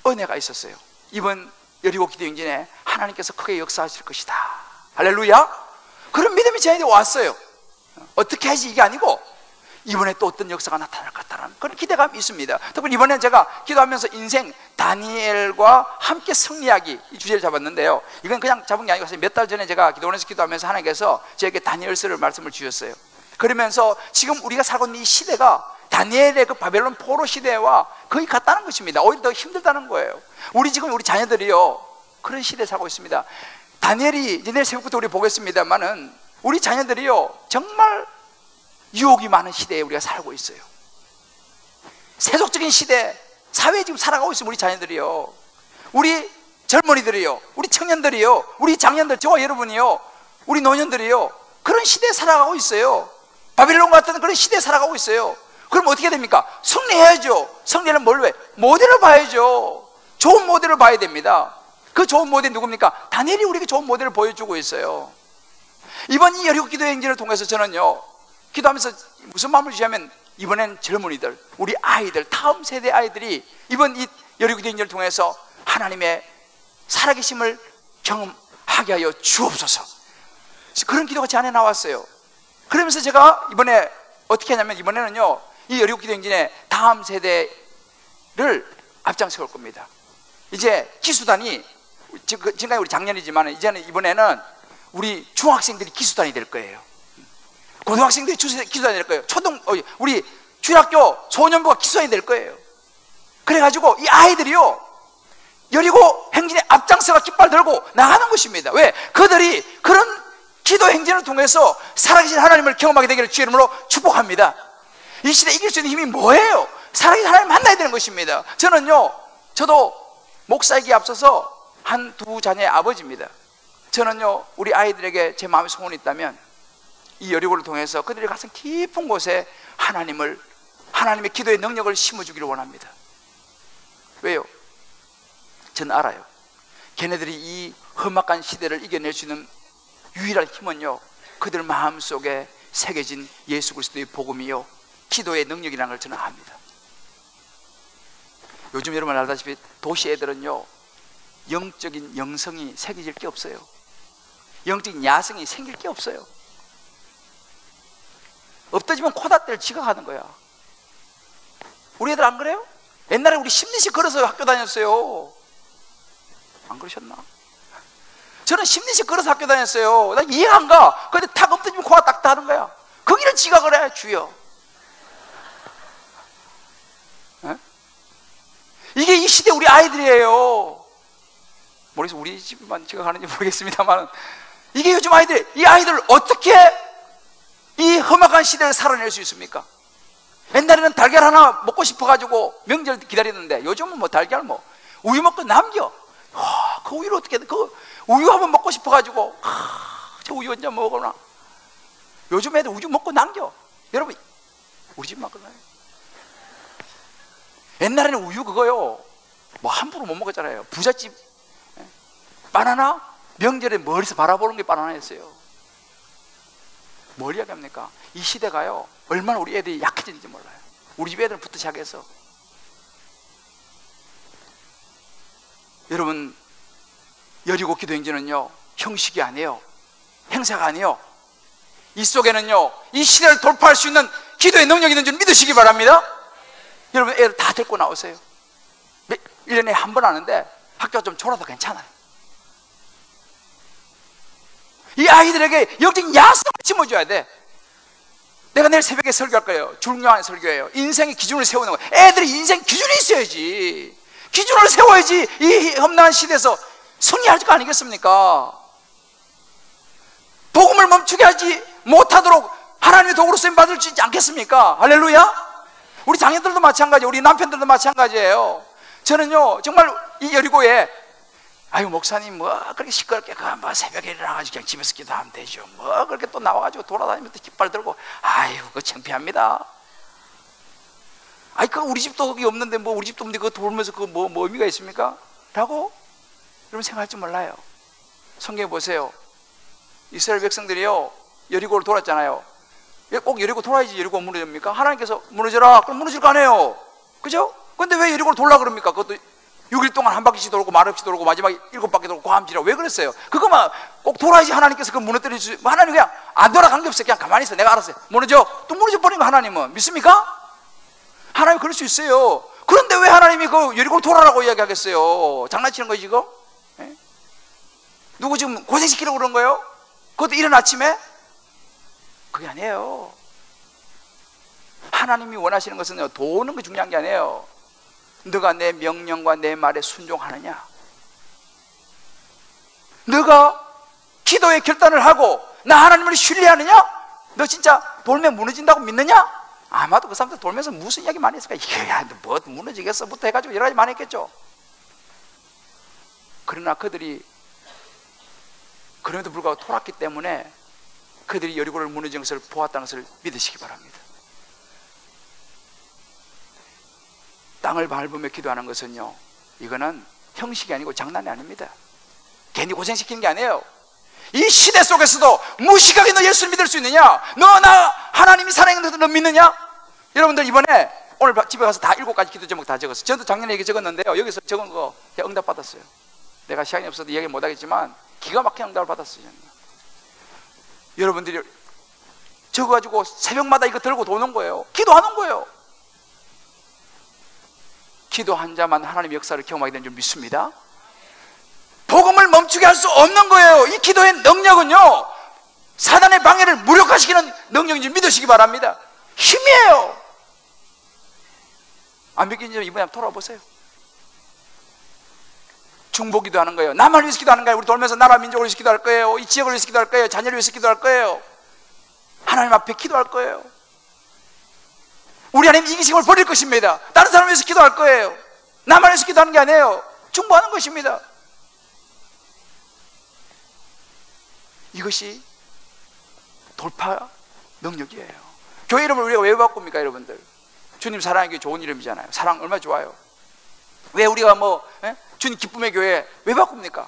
은혜가 있었어요. 이번 여리고 기도 행진에 하나님께서 크게 역사하실 것이다. 할렐루야. 그런 믿음이 저에게 왔어요. 어떻게 하지 이게 아니고 이번에 또 어떤 역사가 나타날 것 같다는 그런 기대감이 있습니다. 특별히 이번에 제가 기도하면서 인생 다니엘과 함께 승리하기 이 주제를 잡았는데요, 이건 그냥 잡은 게 아니고 몇 달 전에 제가 기도원에서 기도하면서 하나님께서 저에게 다니엘서를 말씀을 주셨어요. 그러면서 지금 우리가 살고 있는 이 시대가 다니엘의 그 바벨론 포로 시대와 거의 같다는 것입니다. 오히려 더 힘들다는 거예요. 우리 지금 우리 자녀들이요 그런 시대에 살고 있습니다. 다니엘이 이제 내일 새벽부터 우리 보겠습니다만은 우리 자녀들이요 정말 유혹이 많은 시대에 우리가 살고 있어요. 세속적인 시대, 사회에 지금 살아가고 있어요. 우리 자녀들이요, 우리 젊은이들이요, 우리 청년들이요, 우리 장년들, 저와 여러분이요, 우리 노년들이요 그런 시대에 살아가고 있어요. 바빌론 같은 그런 시대에 살아가고 있어요. 그럼 어떻게 됩니까? 승리해야죠. 승리는 뭘 왜? 모델을 봐야죠. 좋은 모델을 봐야 됩니다. 그 좋은 모델이 누굽니까? 다니엘이 우리에게 좋은 모델을 보여주고 있어요. 이번 이 여리고 기도 행진을 통해서 저는요, 기도하면서 무슨 마음을 주냐면, 이번엔 젊은이들, 우리 아이들, 다음 세대 아이들이 이번 이 여리고 기도 행진을 통해서 하나님의 살아계심을 경험하게 하여 주옵소서. 그런 기도가 제 안에 나왔어요. 그러면서 제가 이번에 어떻게 하냐면, 이번에는요, 이 여리고 기도 행진의 다음 세대를 앞장서올 겁니다. 이제 기수단이, 지금까지 우리 작년이지만 이번에는 우리 중학생들이 기수단이 될 거예요. 고등학생들이 기수단이 될 거예요. 우리 중학교 소년부가 기수단이 될 거예요. 그래가지고 이 아이들이요, 여리고 행진에 앞장서가 깃발 들고 나가는 것입니다. 왜? 그들이 그런 기도 행진을 통해서 살아계신 하나님을 경험하게 되기를 주의 이름으로 축복합니다. 이 시대 이길 수 있는 힘이 뭐예요? 살아계신 하나님을 만나야 되는 것입니다. 저도 목사이기에 앞서서 두 자녀의 아버지입니다. 저는요, 우리 아이들에게 제 마음의 소원이 있다면 이 여리고를 통해서 그들이 가슴 깊은 곳에 하나님의 기도의 능력을 심어주기를 원합니다. 왜요? 저는 알아요. 걔네들이 이 험악한 시대를 이겨낼 수 있는 유일한 힘은요, 그들 마음속에 새겨진 예수 그리스도의 복음이요, 기도의 능력이라는 걸 저는 압니다. 요즘 여러분 알다시피 도시 애들은요, 영적인 영성이 새겨질 게 없어요. 영적인 야성이 생길 게 없어요. 엎드지면 코다대를 지각하는 거야. 우리 애들 안 그래요? 옛날에 우리 10년씩 걸어서 학교 다녔어요. 안 그러셨나? 저는 10년씩 걸어서 학교 다녔어요. 나 이해가 안 가. 근데 탁 엎드지면 코가 딱 닿는 거야. 거기를 지각을 해, 주여. 에? 이게 이 시대 우리 아이들이에요. 모르겠어요. 우리 집만 지각하는지 모르겠습니다만, 이게 요즘 이 아이들 어떻게 이 험악한 시대를 살아낼 수 있습니까? 옛날에는 달걀 하나 먹고 싶어가지고 명절 기다리는데, 요즘은 뭐 달걀 우유 먹고 남겨. 그 우유를 어떻게, 그 우유 한번 먹고 싶어가지고, 저 우유 언제 먹거나. 요즘 애들 우유 먹고 남겨. 여러분, 우리 집만 그러나요? 옛날에는 우유 그거요, 함부로 못 먹었잖아요. 부잣집 바나나, 명절에 멀리서 바라보는 게 바나나였어요. 뭘 이야기합니까? 이 시대가요, 얼마나 우리 애들이 약해졌는지 몰라요. 우리 집 애들부터 시작해서. 여러분, 여리고 기도 행진은요, 형식이 아니에요. 행사가 아니에요. 이 속에는요, 이 시대를 돌파할 수 있는 기도의 능력이 있는 줄 믿으시기 바랍니다. 여러분, 애들 다 데리고 나오세요. 1년에 한 번 하는데 학교가 좀 졸아도 괜찮아요. 이 아이들에게 영적인 야성을 심어줘야 돼. 내가 내일 새벽에 설교할 거예요. 중요한 설교예요. 인생의 기준을 세우는 거예요. 애들이 인생 기준이 있어야지. 기준을 세워야지 이 험난한 시대에서 승리할 거 아니겠습니까? 복음을 멈추게 하지 못하도록 하나님의 도구로 쓰임 받을 수 있지 않겠습니까? 할렐루야. 우리 자녀들도 마찬가지예요. 우리 남편들도 마찬가지예요. 저는요, 정말 이 여리고에, 아유 목사님 그렇게 시끄럽게 새벽에 일어나가지고 그냥 집에서 기도하면 되죠. 그렇게 또 나와가지고 돌아다니면서 깃발 들고, 아유 그거 창피합니다. 아이 우리 집도 거기 없는데 우리 집도 없는데 그거 돌면서 그거 뭐 의미가 있습니까? 라고 여러분 생각할 줄 몰라요. 성경에 보세요. 이스라엘 백성들이요, 여리고를 돌았잖아요. 꼭 여리고 돌아야지 여리고 무너집니까? 하나님께서 무너져라, 그럼 무너질 거 아니에요. 그죠? 근데 왜 여리고를 돌라 그럽니까? 그것도 6일 동안 한 바퀴씩 돌고 말없이 돌고 마지막에 7바퀴 돌고 고함지라. 왜 그랬어요? 그거만 꼭 돌아야지 하나님께서 그거 무너뜨려 주지. 하나님 그냥 안 돌아간 게 없어요. 그냥 가만히 있어. 내가 알았어요. 무너져. 또 무너져 버린 거 하나님은 믿습니까? 하나님 그럴 수 있어요. 그런데 왜 하나님이 그 여리고를 돌아라고 이야기하겠어요? 장난치는 거지 지금? 예? 누구 지금 고생시키려고 그런 거예요? 그것도 이른 아침에? 그게 아니에요. 하나님이 원하시는 것은 도는 게 중요한 게 아니에요. 너가 내 명령과 내 말에 순종하느냐, 너가 기도의 결단을 하고 나 하나님을 신뢰하느냐, 너 진짜 돌면 무너진다고 믿느냐? 아마도 그 사람들 돌면서 무슨 이야기 많이 했을까? 이게 뭐 무너지겠어부터 해가지고 여러 가지 많이 했겠죠. 그러나 그들이 그럼에도 불구하고 돌았기 때문에 그들이 여리고를 무너진 것을 보았다는 것을 믿으시기 바랍니다. 땅을 밟으며 기도하는 것은요, 이거는 형식이 아니고 장난이 아닙니다. 괜히 고생시키는 게 아니에요. 이 시대 속에서도 무식하게 너 예수를 믿을 수 있느냐? 너 나 하나님이 살아있는 너 믿느냐? 여러분들 이번에 오늘 집에 가서 다 7가지 기도 제목 다 적었어요. 저도 작년에 얘기 적었는데요, 여기서 적은 거 응답 받았어요. 내가 시간이 없어서 얘기 못 하겠지만 기가 막힌 응답을 받았어요. 저는. 여러분들이 적어가지고 새벽마다 이거 들고 도는 거예요. 기도하는 거예요. 기도한 자만 하나님의 역사를 경험하게 되는 줄 믿습니다. 복음을 멈추게 할 수 없는 거예요. 이 기도의 능력은요, 사단의 방해를 무력화시키는 능력인 줄 믿으시기 바랍니다. 힘이에요. 안 믿기는 이번에 한번 돌아보세요. 중보기도 하는 거예요. 나만 위해서 기도하는 거예요. 우리 돌면서 나라 민족을 위해서 기도할 거예요. 이 지역을 위해서 기도할 거예요. 자녀를 위해서 기도할 거예요. 하나님 앞에 기도할 거예요. 우리 하나님 이기심을 버릴 것입니다. 다른 사람을 위해서 기도할 거예요. 나만 위해서 기도하는 게 아니에요. 중보하는 것입니다. 이것이 돌파 능력이에요. 교회 이름을 우리가 왜 바꿉니까, 여러분들? 주님 사랑하는 게 좋은 이름이잖아요. 사랑 얼마나 좋아요. 왜 우리가 주님 기쁨의 교회 왜 바꿉니까?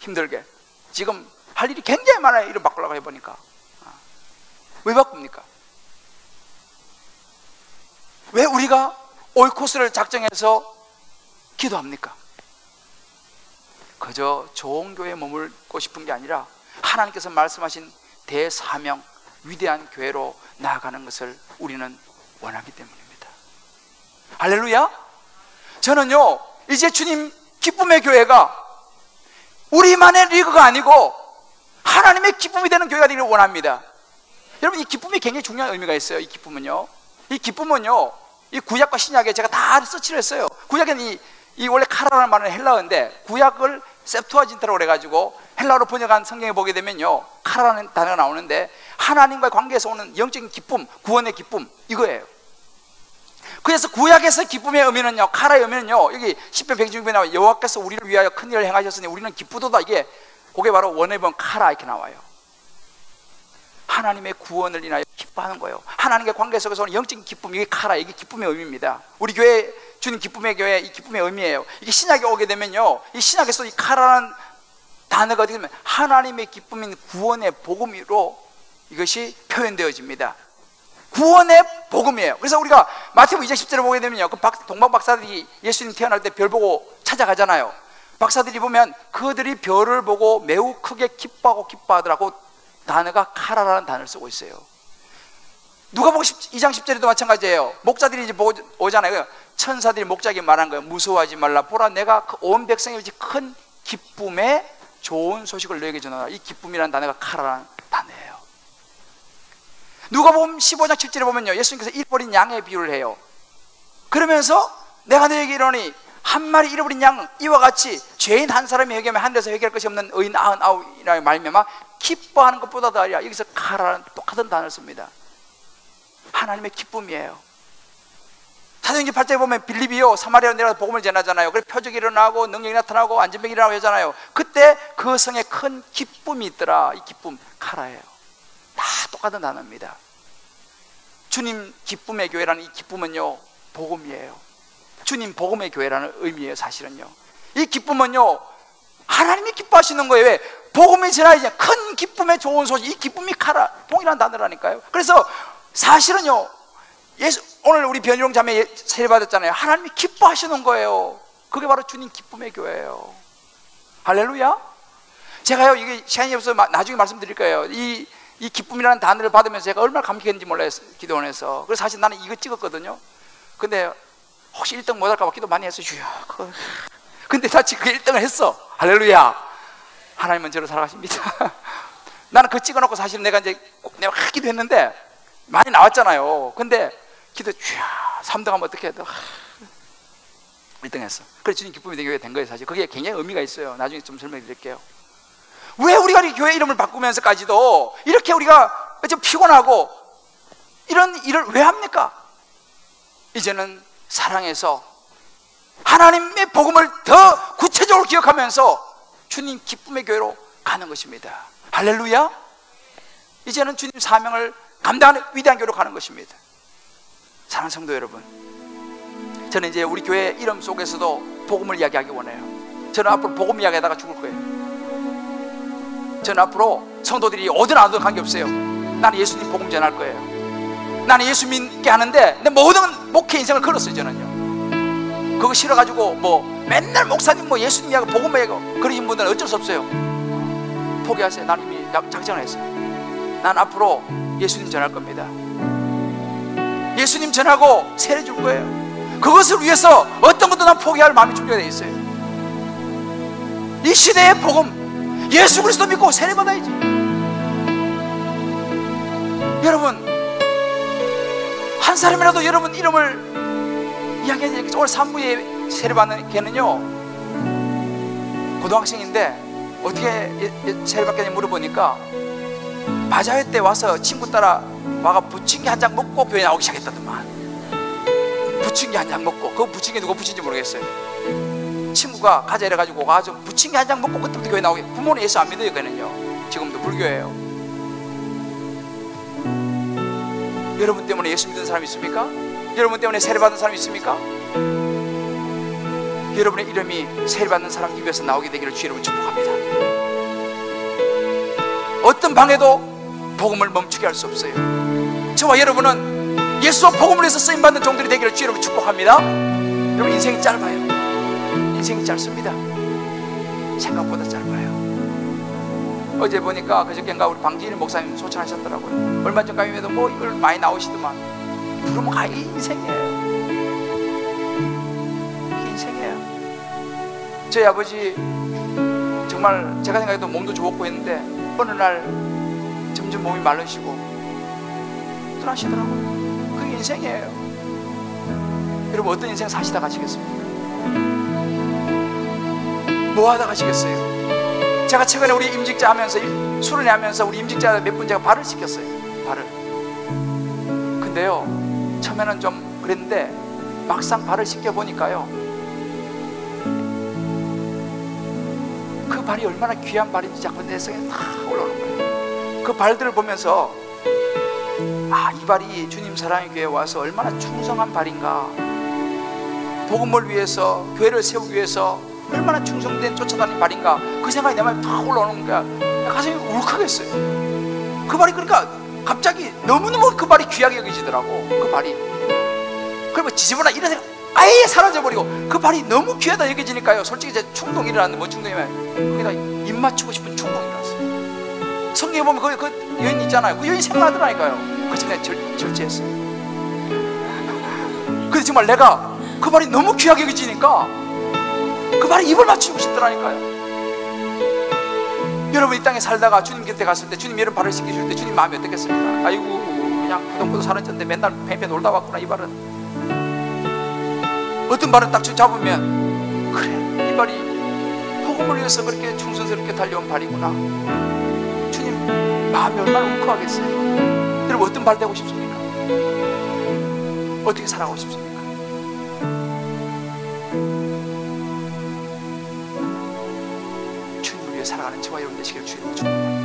힘들게. 지금 할 일이 굉장히 많아요. 이름 바꾸려고 해보니까. 왜 바꿉니까? 왜 우리가 오이코스를 작정해서 기도합니까? 그저 좋은 교회에 머물고 싶은 게 아니라 하나님께서 말씀하신 대사명, 위대한 교회로 나아가는 것을 우리는 원하기 때문입니다. 할렐루야. 저는요, 이제 주님 기쁨의 교회가 우리만의 리그가 아니고 하나님의 기쁨이 되는 교회가 되기를 원합니다. 여러분, 이 기쁨이 굉장히 중요한 의미가 있어요. 이 기쁨은요, 이 구약과 신약에 제가 다 서치를 했어요. 구약에는 이 원래 카라라는 말은 헬라어인데, 구약을 셉투아진트라고 그래가지고 헬라어로 번역한 성경에 보게 되면요, 카라라는 단어가 나오는데 하나님과의 관계에서 오는 영적인 기쁨, 구원의 기쁨, 이거예요. 그래서 구약에서 기쁨의 의미는요, 카라의 의미는요, 여기 10편 116편에 나와요. 여호와께서 우리를 위하여 큰 일을 행하셨으니 우리는 기쁘도다. 그게 바로 원어본 카라 이렇게 나와요. 하나님의 구원을 인하여 기뻐하는 거예요. 하나님과 관계 속에서 오는 영적인 기쁨, 이게 카라, 이게 기쁨의 의미입니다. 우리 교회 주님 기쁨의 교회, 이 기쁨의 의미예요. 이게 신약에 오게 되면요, 이 신약에서 이 카라라는 단어가 어떻게 되면 하나님의 기쁨인 구원의 복음으로 이것이 표현되어집니다. 구원의 복음이에요. 그래서 우리가 마태복음 2장 10절을 보게 되면요, 그 동방 박사들이 예수님 태어날 때 별 보고 찾아가잖아요. 박사들이 보면 그들이 별을 보고 매우 크게 기뻐하더라고. 단어가 카라라는 단어를 쓰고 있어요. 누가복음 2장 10절에도 마찬가지예요. 목자들이 이제 보고 오잖아요. 천사들이 목자에게 말한 거예요. 무서워하지 말라. 보라, 내가 그 온 백성에 위해 큰 기쁨의 좋은 소식을 너에게 전하라. 이 기쁨이라는 단어가 카라라는 단어예요. 누가복음 15장 7절에 보면요, 예수님께서 잃어버린 양의 비유를 해요. 그러면서 내가 너에게 이르노니 한 마리 잃어버린 양 이와 같이 죄인 한 사람이 회개하면 한 데서 회개할 것이 없는 의인 99이라고 말미암아 기뻐하는 것보다 더 아니라, 여기서 카라라는 똑같은 단어를 씁니다. 하나님의 기쁨이에요. 사도행전 8장에 보면 빌립이요, 사마리아로 내려가서 복음을 전하잖아요. 그래서 표적이 일어나고 능력이 나타나고 안전병이 일어나고 하잖아요. 그때 그 성에 큰 기쁨이 있더라. 이 기쁨 카라예요. 다 똑같은 단어입니다. 주님 기쁨의 교회라는 이 기쁨은요, 복음이에요. 주님 복음의 교회라는 의미예요. 사실은요, 이 기쁨은요, 하나님이 기뻐하시는 거예요. 왜? 복음이 전하이제 큰 기쁨의 좋은 소식, 이 기쁨이 카라, 동일한 단어라니까요. 그래서 사실은요, 오늘 우리 변희룡 자매 세례 받았잖아요. 하나님이 기뻐하시는 거예요. 그게 바로 주님 기쁨의 교회예요. 할렐루야. 제가요, 이게 시간이 없어서 나중에 말씀드릴 거예요. 이 기쁨이라는 단어를 받으면서 제가 얼마나 감격했는지 몰라요, 기도원에서. 그래서 사실 나는 이거 찍었거든요. 근데 혹시 1등 못할까 봐 기도 많이 했어요. 근데 다시 그 1등을 했어. 할렐루야. 하나님은 저를 사랑하십니다. 나는 그거 찍어놓고 사실 내가 기도 했는데 많이 나왔잖아요. 근데 기도 3등 하면 어떻게 해도 1등 했어. 그래서 주님 기쁨이 되게 된 거예요. 사실 그게 굉장히 의미가 있어요. 나중에 좀 설명해 드릴게요. 왜 우리가 이 교회 이름을 바꾸면서까지도 이렇게 우리가 좀 피곤하고 이런 일을 왜 합니까? 이제는 사랑해서 하나님의 복음을 더 구체적으로 기억하면서 주님 기쁨의 교회로 가는 것입니다. 할렐루야. 이제는 주님 사명을 감당하는 위대한 교회로 가는 것입니다. 사랑하는 성도 여러분, 저는 이제 우리 교회 이름 속에서도 복음을 이야기하기 원해요. 저는 앞으로 복음 이야기하다가 죽을 거예요. 저는 앞으로 성도들이 오든 안 오든 관계없어요. 나는 예수님 복음 전할 거예요. 나는 예수 믿게 하는데 내 모든 목회 인생을 걸었어요. 저는요. 그거 싫어가지고 뭐 맨날 목사님 뭐 예수님 이야기 복음 이야기 그러신 분들은 어쩔 수 없어요. 포기하세요. 나는 이미 작정을 했어요. 난 앞으로 예수님 전할 겁니다. 예수님 전하고 세례 줄 거예요. 그것을 위해서 어떤 것도 난 포기할 마음이 준비가 되어 있어요. 이 시대의 복음, 예수 그리스도 믿고 세례 받아야지. 여러분, 한 사람이라도 여러분 이름을 이야기해야 되겠죠. 오늘 산부에 세례 받는 걔는요, 고등학생인데 어떻게 세례 받겠냐고 물어보니까 바자회 때 와서 친구 따라 와가 부침개 한 장 먹고 교회 나오기 시작했다더만. 부침개 한 장 먹고, 그 부침개 누가 부친지 모르겠어요. 친구가 가자 이래가지고 가서 부침개 한 장 먹고 그때부터 교회 나오게. 부모는 예수 안 믿어요. 걔는요 지금도 불교예요. 여러분 때문에 예수 믿는 사람 있습니까? 여러분 때문에 세례받는 사람 있습니까? 여러분의 이름이 세례받는 사람 입에서 나오게 되기를 주 여러분 축복합니다. 어떤 방해도 복음을 멈추게 할 수 없어요. 저와 여러분은 예수와 복음을 위해서 쓰임받는 종들이 되기를 주 여러분 축복합니다. 여러분 인생이 짧아요. 인생이 짧습니다. 생각보다 짧아요. 어제 보니까 그저께인가 우리 방지인 목사님 소천하셨더라고요. 얼마 전까지도 뭐 이걸 많이 나오시더만. 그러면 이게 인생이에요. 이게 인생이에요. 저희 아버지 정말 제가 생각해도 몸도 좋았고 했는데 어느 날 점점 몸이 마르시고 떠나시더라고요. 그게 인생이에요. 여러분 어떤 인생 사시다 가시겠습니까? 뭐 하다 가시겠어요? 제가 최근에 우리 임직자 하면서 수련회 하면서 우리 임직자 몇 분 제가 발을 시켰어요. 발을. 근데요 처음에는 좀 그랬는데 막상 발을 시켜보니까요 그 발이 얼마나 귀한 발인지 자꾸 내 성에 다 올라오는 거예요. 그 발들을 보면서 이 발이 주님 사랑의 교회에 와서 얼마나 충성한 발인가, 복음을 위해서 교회를 세우기 위해서 얼마나 충성된 쫓아다니는 발인가, 그 생각이 내 마음에 다 올라오는 거야. 가슴이 울컥했어요. 그 발이 그러니까 갑자기 너무너무 그 발이 귀하게 여겨지더라고. 그 발이 그리고 지저분한 이런 생각 아예 사라져버리고 그 발이 너무 귀하다 여겨지니까요 솔직히 제 충동이 일어났는데 뭐 충동이면 거기다 입 맞추고 싶은 충동이 일어났어요. 성경에 보면 그 여인 있잖아요. 그 여인 생각나더라니까요. 그래서 내가 절제했어요. 근데 정말 내가 그 발이 너무 귀하게 여겨지니까 그 발에 입을 맞추고 싶더라니까요. 여러분 이 땅에 살다가 주님 곁에 갔을 때 주님 여러분 발을 씻겨줄 때 주님 마음이 어떻겠습니까? 아이고 그냥 부동부동 살았는데 맨날 팽팽 놀다 왔구나. 이 발은 어떤 발은 딱 잡으면 그래 이 발이 복음을 위해서 그렇게 충성스럽게 달려온 발이구나. 주님 마음이 얼마나 울컥하겠어요. 여러분 어떤 발 되고 싶습니까? 어떻게 살아가고 싶습니까? 주님을 위해 살아가는 저와 여러분 되시기를 주님으로 축복합니다.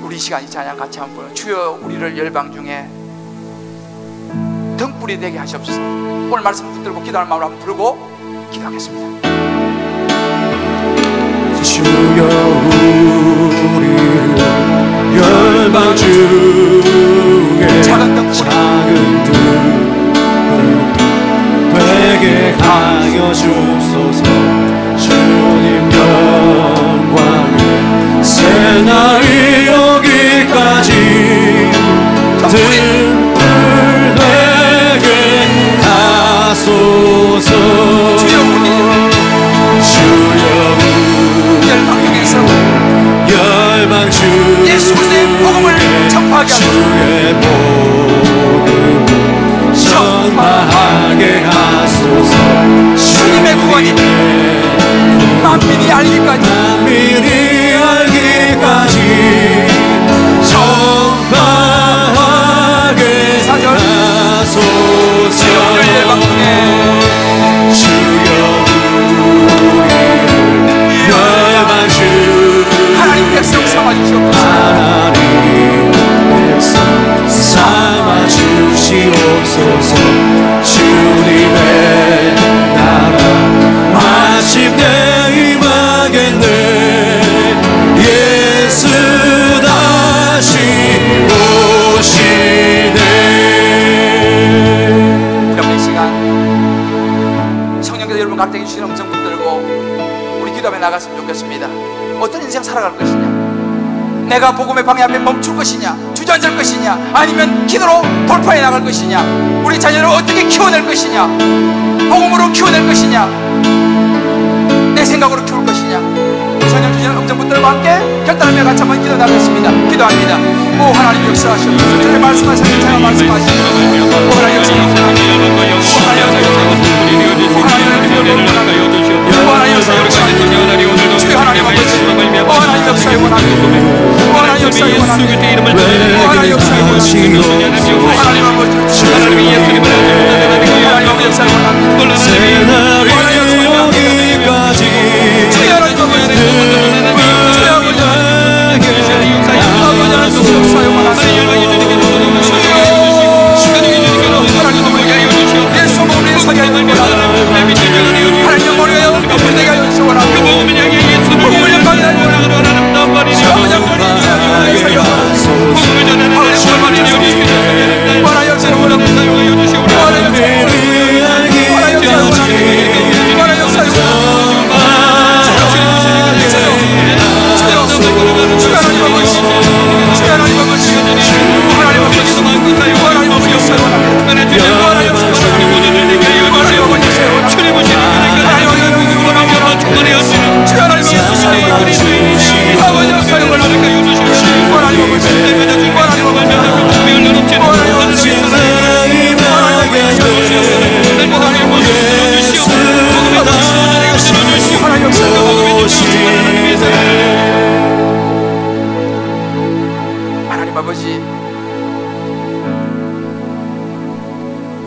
우리 이 시간 이 찬양 같이 한번 주여 우리를 열방 중에 등불이 되게 하시옵소서. 오늘 말씀 붙들고 기도할 마음으로 한번 부르고 기도하겠습니다. 주여 우리를 열방 중에 작은 등불 되게 하여 주소서. 주님 영광에 새날이 여기까지 등불 되게 하소서. 주여 우리 열방 중에서 열방 중에 예수 그리스도의 복음을 전파하게 하소서. 주의 복음을 전파하게 하소서. 주님의 구원이 만민이 알기까지 전파하게 하소서. 주여 열방 중에 주여 우리를 열방 중 하나님 백성 삼아주시옵소서. 하나님 백성 삼아주시옵소서. 주님의 나라 주신 음성 붙들고 우리 기도하며 나갔으면 좋겠습니다. 어떤 인생 살아갈 것이냐? 내가 복음의 방해 앞에 멈출 것이냐, 주저앉을 것이냐, 아니면 기도로 돌파해 나갈 것이냐, 우리 자녀를 어떻게 키워낼 것이냐, 복음으로 키워낼 것이냐, 내 생각으로 키울 것이냐. 우리 성령 주시는 음성 붙들과 함께 결단하며 같이 한번 기도 나가겠습니다. 기도합니다. 오 하나님 역사하시옵소서. 주의 말씀하시는 제가 말씀하시옵소서. 오 하나님 역사하시옵소서. 오 하나님 역사하시옵소서. 오 하나님 역사하시옵소서. 오 하나님 역사하시옵소서. 주의 하나님 아버지, 오 하나님 역사의 원하시옵소서. 오 하나님 역사의 원하시옵소서. 오 하나님 역사의 원하시옵소서. 오 하나님 아버지, 하나님 예수님을 하나님 아버지 역사의 원하옵소서. 새날이 오기까지 주의 하나님 아버지, 주의 아버지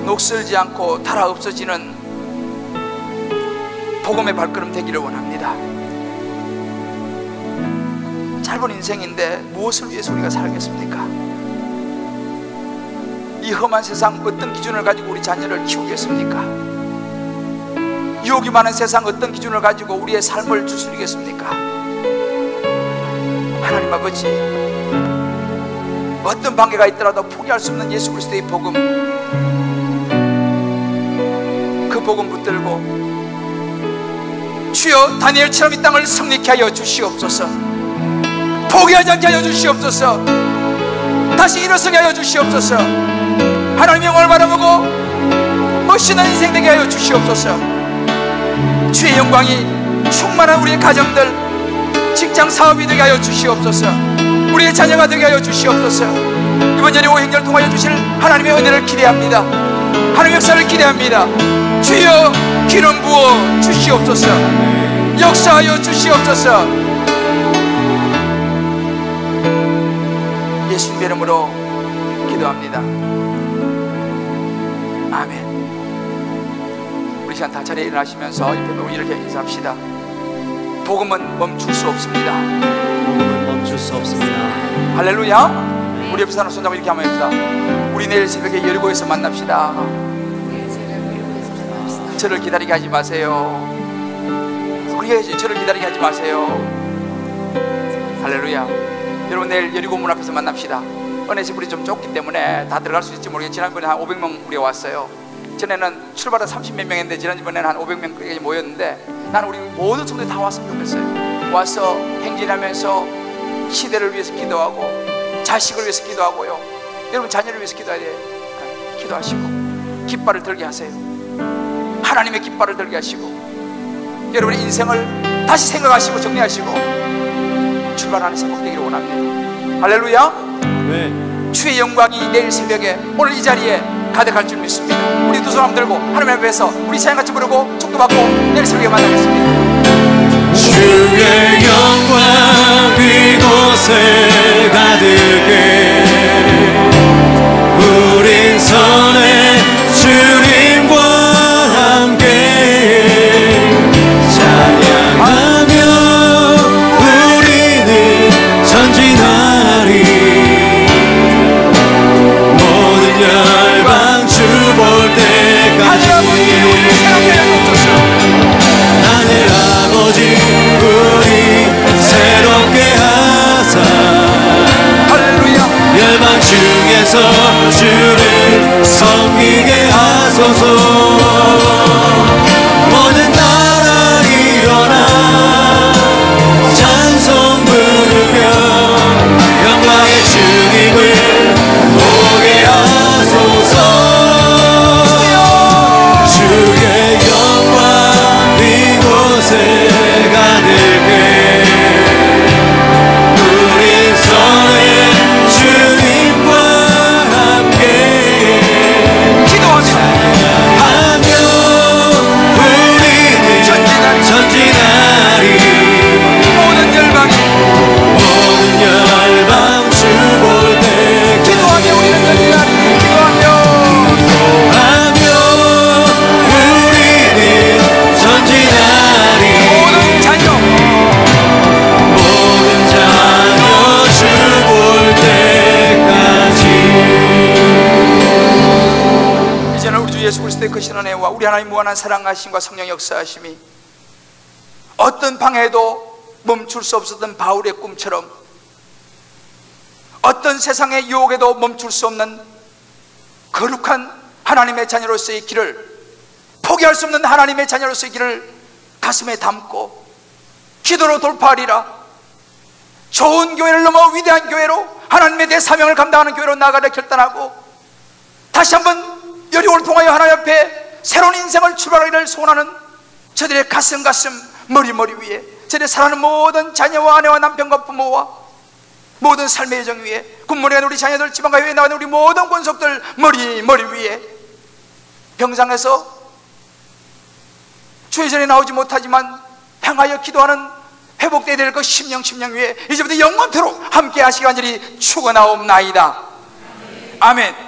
녹슬지 않고 달아 없어지는 복음의 발걸음 되기를 원합니다. 짧은 인생인데 무엇을 위해서 우리가 살겠습니까? 이 험한 세상 어떤 기준을 가지고 우리 자녀를 키우겠습니까? 유혹이 많은 세상 어떤 기준을 가지고 우리의 삶을 추스리겠습니까? 하나님 아버지, 어떤 관계가 있더라도 포기할 수 없는 예수 그리스도의 복음, 그 복음 붙들고 주여 다니엘처럼 이 땅을 성리케 하여 주시옵소서. 포기하지 않게 하여 주시옵소서. 다시 일어서게 하여 주시옵소서. 하나님의 영광을 바라보고 멋있는 인생 되게 하여 주시옵소서. 주의 영광이 충만한 우리의 가정들, 직장 사업이 되게 하여 주시옵소서. 우리의 자녀가 되게 하여 주시옵소서. 이번 연의 오행전을 통하여 주실 하나님의 은혜를 기대합니다. 하나님의 역사를 기대합니다. 주여 기름 부어 주시옵소서. 역사하여 주시옵소서. 예수님 이름으로 기도합니다. 아멘. 우리 시간 다 자리에 일어나시면서 옆에 보고 이렇게 인사합시다. 복음은 멈출 수 없습니다. 복음은 멈출 수 없습니다. 할렐루야. 우리 옆에 사는 손잡고 이렇게 한번 합시다. 우리 내일 새벽에 여리고에서 만납시다. 저를 기다리게 하지 마세요. 우리가 저를 기다리게 하지 마세요. 할렐루야. 여러분 내일 여리고 문 앞에서 만납시다. 은혜집 우리 좀 좁기 때문에 다 들어갈 수 있을지 모르겠지만 지난번에 한 500명 우리가 왔어요. 전에는 출발은 30몇 명인데 지난번에는 한 500명까지 모였는데 나는 우리 모든 성도들이 다 왔으면 좋겠어요. 와서 행진하면서 시대를 위해서 기도하고 자식을 위해서 기도하고요. 여러분 자녀를 위해서 기도해야 돼요. 기도하시고 깃발을 들게 하세요. 하나님의 깃발을 들게 하시고 여러분의 인생을 다시 생각하시고 정리하시고 출발하는 새벽 되기를 원합니다. 할렐루야. 네. 주의 영광이 내일 새벽에 오늘 이 자리에 가득할 줄 믿습니다. 우리 두 손 들고 하나님 앞에서 우리 찬양같이 부르고 축도받고 내일 새벽에 만나겠습니다. 주의 영광 이곳에 가득해 우린 선해 주님과 함께 찬양하며 우리는 전진하리 모든 열방 주 볼 때까지 하늘 아버지 우리 새롭게 하사 할렐루야. 열방 중에서 주를 섬기게 하소서 모든 나라 크신 은혜와 우리 하나님 무한한 사랑하심과 성령 역사하심이 어떤 방해도 멈출 수 없었던 바울의 꿈처럼 어떤 세상의 유혹에도 멈출 수 없는 거룩한 하나님의 자녀로서의 길을, 포기할 수 없는 하나님의 자녀로서의 길을 가슴에 담고 기도로 돌파하리라. 좋은 교회를 넘어 위대한 교회로, 하나님의 대사명을 감당하는 교회로 나아가려 결단하고 다시 한번 여리고를 통하여 하나님 앞에 새로운 인생을 출발하기를 소원하는 저들의 가슴 머리 위에, 저들의 사랑하는 모든 자녀와 아내와 남편과 부모와 모든 삶의 여정 위에, 군무리에 우리 자녀들, 지방가요에 나가는 우리 모든 권속들 머리 위에, 병상에서 주의 전에 나오지 못하지만 향하여 기도하는 회복되어야 될 그 심령 위에 이제부터 영원토록 함께 하시기 간절히 축원하옵나이다. 아멘.